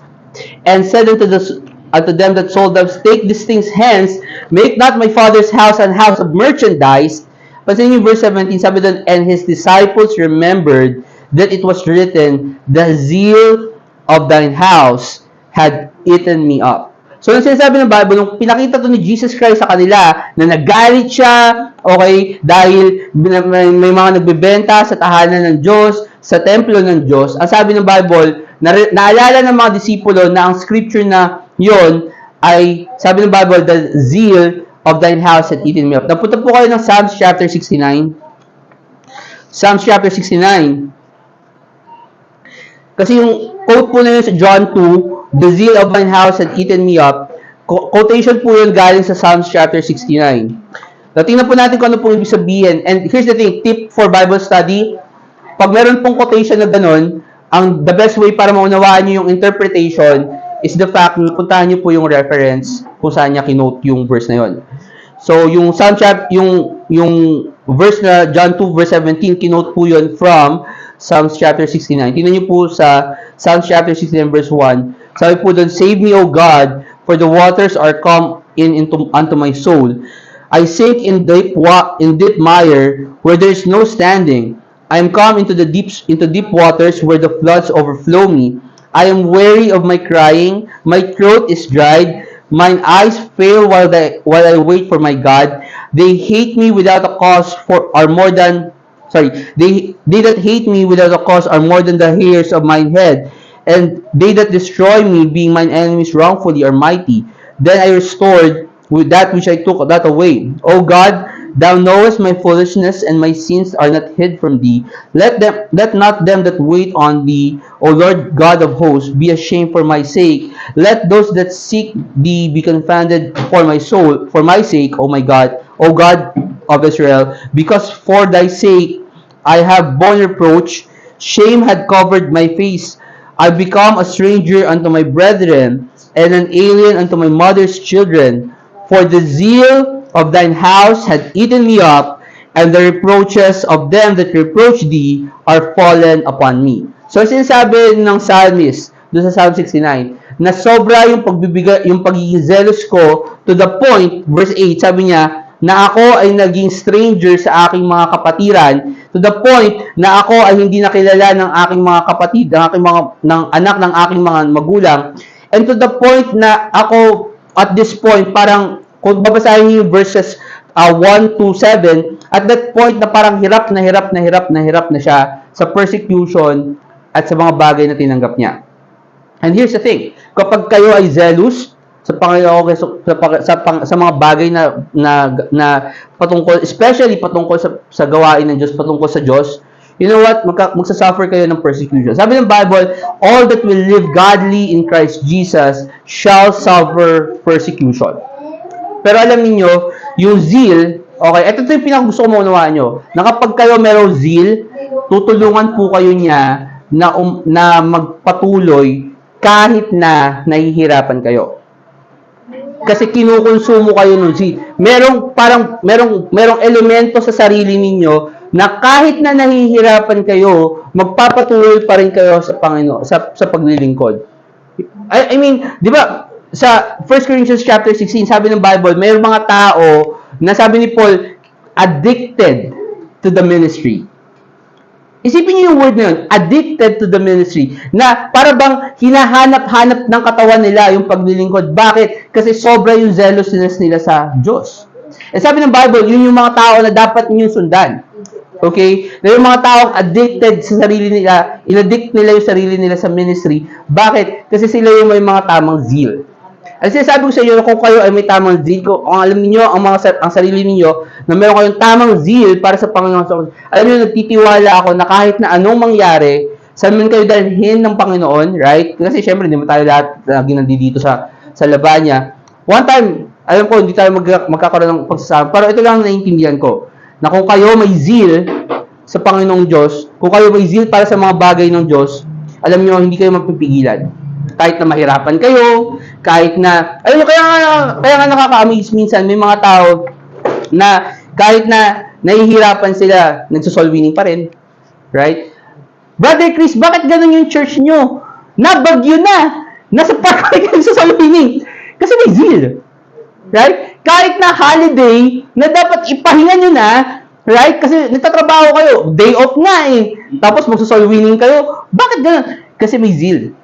and said unto them that sold doves, take these things hence, make not my father's house an house of merchandise. Pansinin niyo verse 17, sabi doon, and his disciples remembered that it was written, the zeal of thine house had eaten me up. So, yung sinasabi ng Bible, nung pinakita to ni Jesus Christ sa kanila, na nagalit siya, okay, dahil may mga nagbebenta sa tahanan ng Diyos, sa templo ng Diyos, ang sabi ng Bible, naalala ng mga disipulo na ang scripture na yon ay, sabi ng Bible, the zeal of thine house had eaten me up. Napunta po kayo ng Psalms chapter 69. Psalms chapter 69. Kasi yung quote po na yun sa John 2, the zeal of thine house had eaten me up, quotation po yun galing sa Psalms chapter 69. Tingnan po natin kung ano po ibig sabihin. And here's the thing, tip for Bible study, pag meron pong quotation na ganun, the best way para maunawaan nyo yung interpretation is the fact na puntahan nyo po yung reference kung saan niya kinote yung verse na yun. So, yung Psalm chapter, yung verse na John 2 verse 17, kinote po yun from Psalms chapter 69. Tingnan niyo po sa Psalms chapter 69 verse 1. Sabi po doon, save me, O God, for the waters are come unto my soul. I sink in deep mire where there is no standing. I am come into deep waters where the floods overflow me. I am weary of my crying. My throat is dried. Mine eyes fail while I wait for my God. They hate me without a cause they that hate me without a cause are more than the hairs of mine head, and they that destroy me, being mine enemies wrongfully, are mighty. Then I restored with that which I took that away. O God, Thou knowest my foolishness, and my sins are not hid from thee. Let not them that wait on thee, O Lord God of hosts, be ashamed for my sake. Let those that seek thee be confounded for my soul, for my sake, O my God, O God of Israel, because for thy sake I have borne reproach, shame had covered my face. I become a stranger unto my brethren, and an alien unto my mother's children. For the zeal of thine house hath eaten me up, and the reproaches of them that reproach thee are fallen upon me. So sinasabi ng psalmist doon sa Psalm 69 na sobra yung pagbibigay, yung pagiging zealous ko to the point, verse 8, sabi niya, na ako ay naging stranger sa aking mga kapatiran, to the point na ako ay hindi nakilala ng aking mga kapatid, ng anak ng aking mga magulang, and to the point na ako at this point parang kung babasahin niyo yung verses 1 to 7, at that point na parang hirap na siya sa persecution at sa mga bagay na tinanggap niya. And here's the thing, kapag kayo ay zealous sa Panginoon, sa mga bagay na patungkol, especially patungkol sa gawain ng Diyos, patungkol sa Diyos, you know what? Magsasuffer kayo ng persecution. Sabi ng Bible, all that will live godly in Christ Jesus shall suffer persecution. Pero alam niyo, yung zeal, okay, ito yung pinakagusto ko maunawaan nyo, na kapag kayo merong zeal, tutulungan po kayo niya na magpatuloy kahit na nahihirapan kayo. Kasi kinukonsumo kayo ng zeal. Merong elemento sa sarili ninyo na kahit na nahihirapan kayo, magpapatuloy pa rin kayo sa Panginoon, sa paglilingkod. I mean, di ba, sa 1 Corinthians chapter 16, sabi ng Bible, mayroong mga tao na sabi ni Paul, addicted to the ministry. Isipin niyo yung word na yun, addicted to the ministry, na para bang hinahanap-hanap ng katawan nila yung paglilingkod. Bakit? Kasi sobra yung zealousness nila sa Diyos. Eh sabi ng Bible, yun yung mga tao na dapat ninyong sundan. Okay? Na yung mga taong addicted sa sarili nila, inaddict nila yung sarili nila sa ministry. Bakit? Kasi sila yung may mga tamang zeal. At sinasabi ko sa inyo, kung kayo ay may tamang zeal, kung alam niyo ang sarili niyo na meron kayong tamang zeal para sa Panginoon. Alam niyo, nagtitiwala ako na kahit na anong mangyari, saan man kayo dalhin ng Panginoon, right? Kasi syempre, hindi mo tayo lahat lagi nandito sa laban niya. One time, alam ko, hindi tayo magkakaroon ng pagsasama, pero ito lang naiintindihan ko, na kung kayo may zeal sa Panginoong Diyos, kung kayo may zeal para sa mga bagay ng Diyos, alam niyo, hindi kayo mapipigilan. Kahit na mahirapan kayo, kahit na, alam nyo, kaya nga nakaka-amaze minsan, may mga tao na kahit na nahihirapan sila, nagsosoul winning pa rin. Right? Brother Chris, bakit ganun yung church nyo? Nabagyo na! Nasa park kayo nagsosoul winning. Kasi may zeal. Right? Kahit na holiday, na dapat ipahinga nyo na, right? Kasi nagtatrabaho kayo, day off nga eh. Tapos magsosoul winning kayo. Bakit ganun? Kasi may zeal.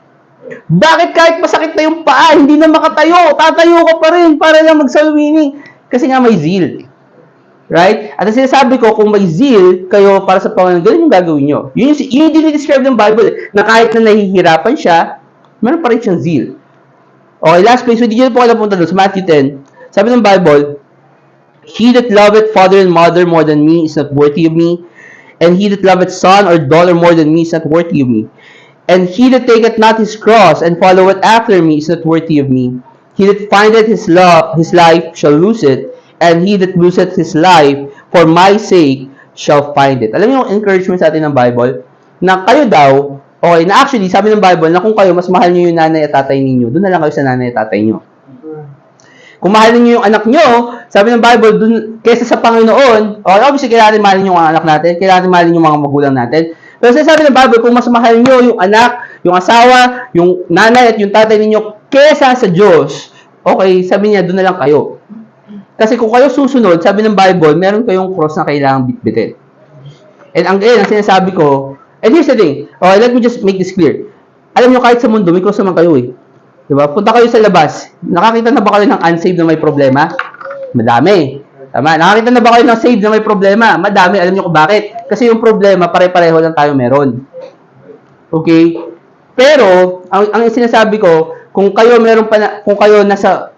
Bakit kahit masakit na yung paa, hindi na makatayo, tatayo ka pa rin para lang mag-soul winning? Kasi nga may zeal. Right? At ang sinasabi ko, kung may zeal kayo para sa Panginoon, ganun yung gagawin nyo. Yun yung dinidescribe ng Bible, na kahit na nahihirapan siya, meron pa rin siyang zeal. Okay, last place, hindi nyo po kayo napunta doon, sa Matthew 10, sabi ng Bible, he that loveth father and mother more than me is not worthy of me, and he that loveth son or daughter more than me is not worthy of me. And he that taketh not his cross and followeth after me is not worthy of me. He that findeth his life shall lose it, and he that loseth his life for my sake shall find it. Alam niyo yung encouragement sa atin ng Bible? Na kayo daw, okay, na actually, sabi ng Bible, na kung kayo, mas mahal niyo yung nanay at tatay ninyo, doon na lang kayo sa nanay at tatay niyo. Kung mahalin niyo yung anak niyo, sabi ng Bible, dun, kaysa sa Panginoon, okay, obviously, kailangan mahalin yung anak natin, kailangan mahalin yung mga magulang natin. Pero sabi ng Bible, kung mas mahal niyo yung anak, yung asawa, yung nanay at yung tatay ninyo kesa sa Diyos, okay, sabi niya, doon na lang kayo. Kasi kung kayo susunod, sabi ng Bible, meron kayong cross na kailangang bitbitin. And ang sinasabi ko, and here's the thing, okay, let me just make this clear. Alam niyo, kahit sa mundo, may cross naman kayo eh. Diba? Punta kayo sa labas, nakakita na ba kayo ng unsaved na may problema? Madami. Tama? Nakakita na ba kayo ng saved na may problema? Madami. Alam niyo kung bakit? Kasi yung problema, pare-pareho lang tayo meron. Okay? Pero, ang sinasabi ko, kung kayo meron pa kung kayo nasa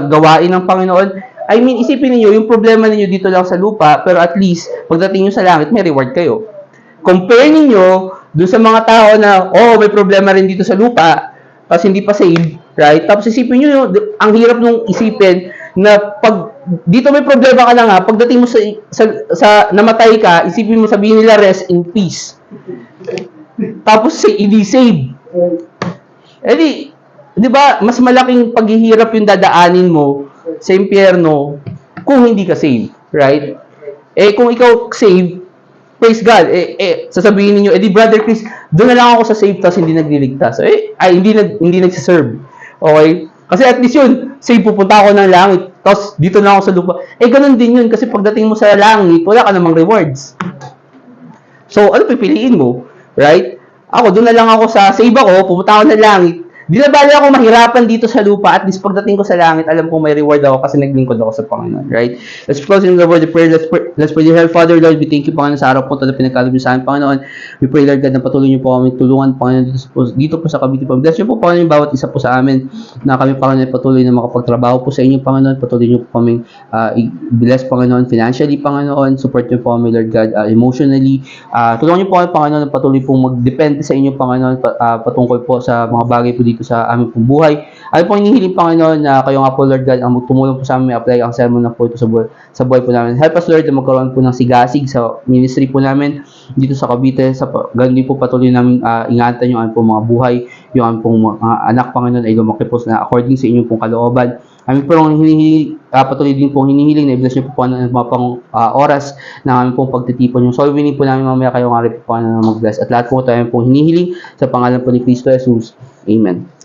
gawain ng Panginoon, I mean, isipin niyo yung problema niyo dito lang sa lupa, pero at least, pagdating niyo sa langit, may reward kayo. Compare niyo dun sa mga tao na, may problema rin dito sa lupa, kasi hindi pa saved, right? Tapos isipin niyo, ang hirap nung isipin na pag dito may problema ka na nga, pagdating mo sa namatay ka, isipin mo sabihin nila rest in peace. Tapos hindi save. Di ba, mas malaking paghihirap yung dadaanin mo sa impyerno kung hindi ka save, right? Kung ikaw save, praise God, sasabihin niyo, di Brother Chris, doon na lang ako sa save tapos hindi nagliligtas. Hindi nagsiserve. Okay? Kasi at least yun, save, pupunta ako ng langit, tapos dito na ako sa lupa. Ganun din yun, kasi pagdating mo sa langit, wala ka namang rewards. So, ano pipiliin mo? Right? Ako, doon na lang ako sa save ako, pupunta ako ng langit. Di na bali ako mahirapan dito sa lupa, at least pagdating ko sa langit, alam kong may reward ako kasi naglingkod ako sa Panginoon, right? Let's close in the word of prayer. Let's pray. Dear Father, Lord, we thank you, Panginoon, sa araw po ito na pinagkaloob niyo sa amin, Panginoon. We pray, Lord God, na patuloy niyo po kami tulungan, Panginoon, dito po sa Cavite. Bless niyo po, Panginoon, yung bawat isa po sa amin na kami, Panginoon, patuloy na makapagtrabaho po sa inyo, Panginoon. Patuloy niyo po kami bless, Panginoon, financially, Panginoon. Support niyo po kami, Lord God, emotionally. Tulungan niyo po kami, Panginoon, na patuloy pong mag-depende sa inyo, Panginoon, patungkol po sa mga bagay po dito sa aming pong buhay. Ay po hinihiling, Panginoon, na kayo nga po, Lord God, ang tumulong po sa amin, apply ang sermon na po ito sa buhay po namin. Help us, Lord, na magkaroon po ng sigasig sa ministry po namin dito sa Cavite. Ganun din po patuloy namin ingatan yung aming pong mga buhay, yung aming pong mga anak, Panginoon, ay lumaki po na according sa inyong pong kalooban. Amin po patuloy din pong hinihiling na i-bless niyo po ng mga pang oras na aming pong pagtitipon. Yung soul winning po namin mamaya, kayo nga rin po na mag-bless. At lahat po tayo pong hinihiling sa pangalan po ni Cristo Jesus. Amen.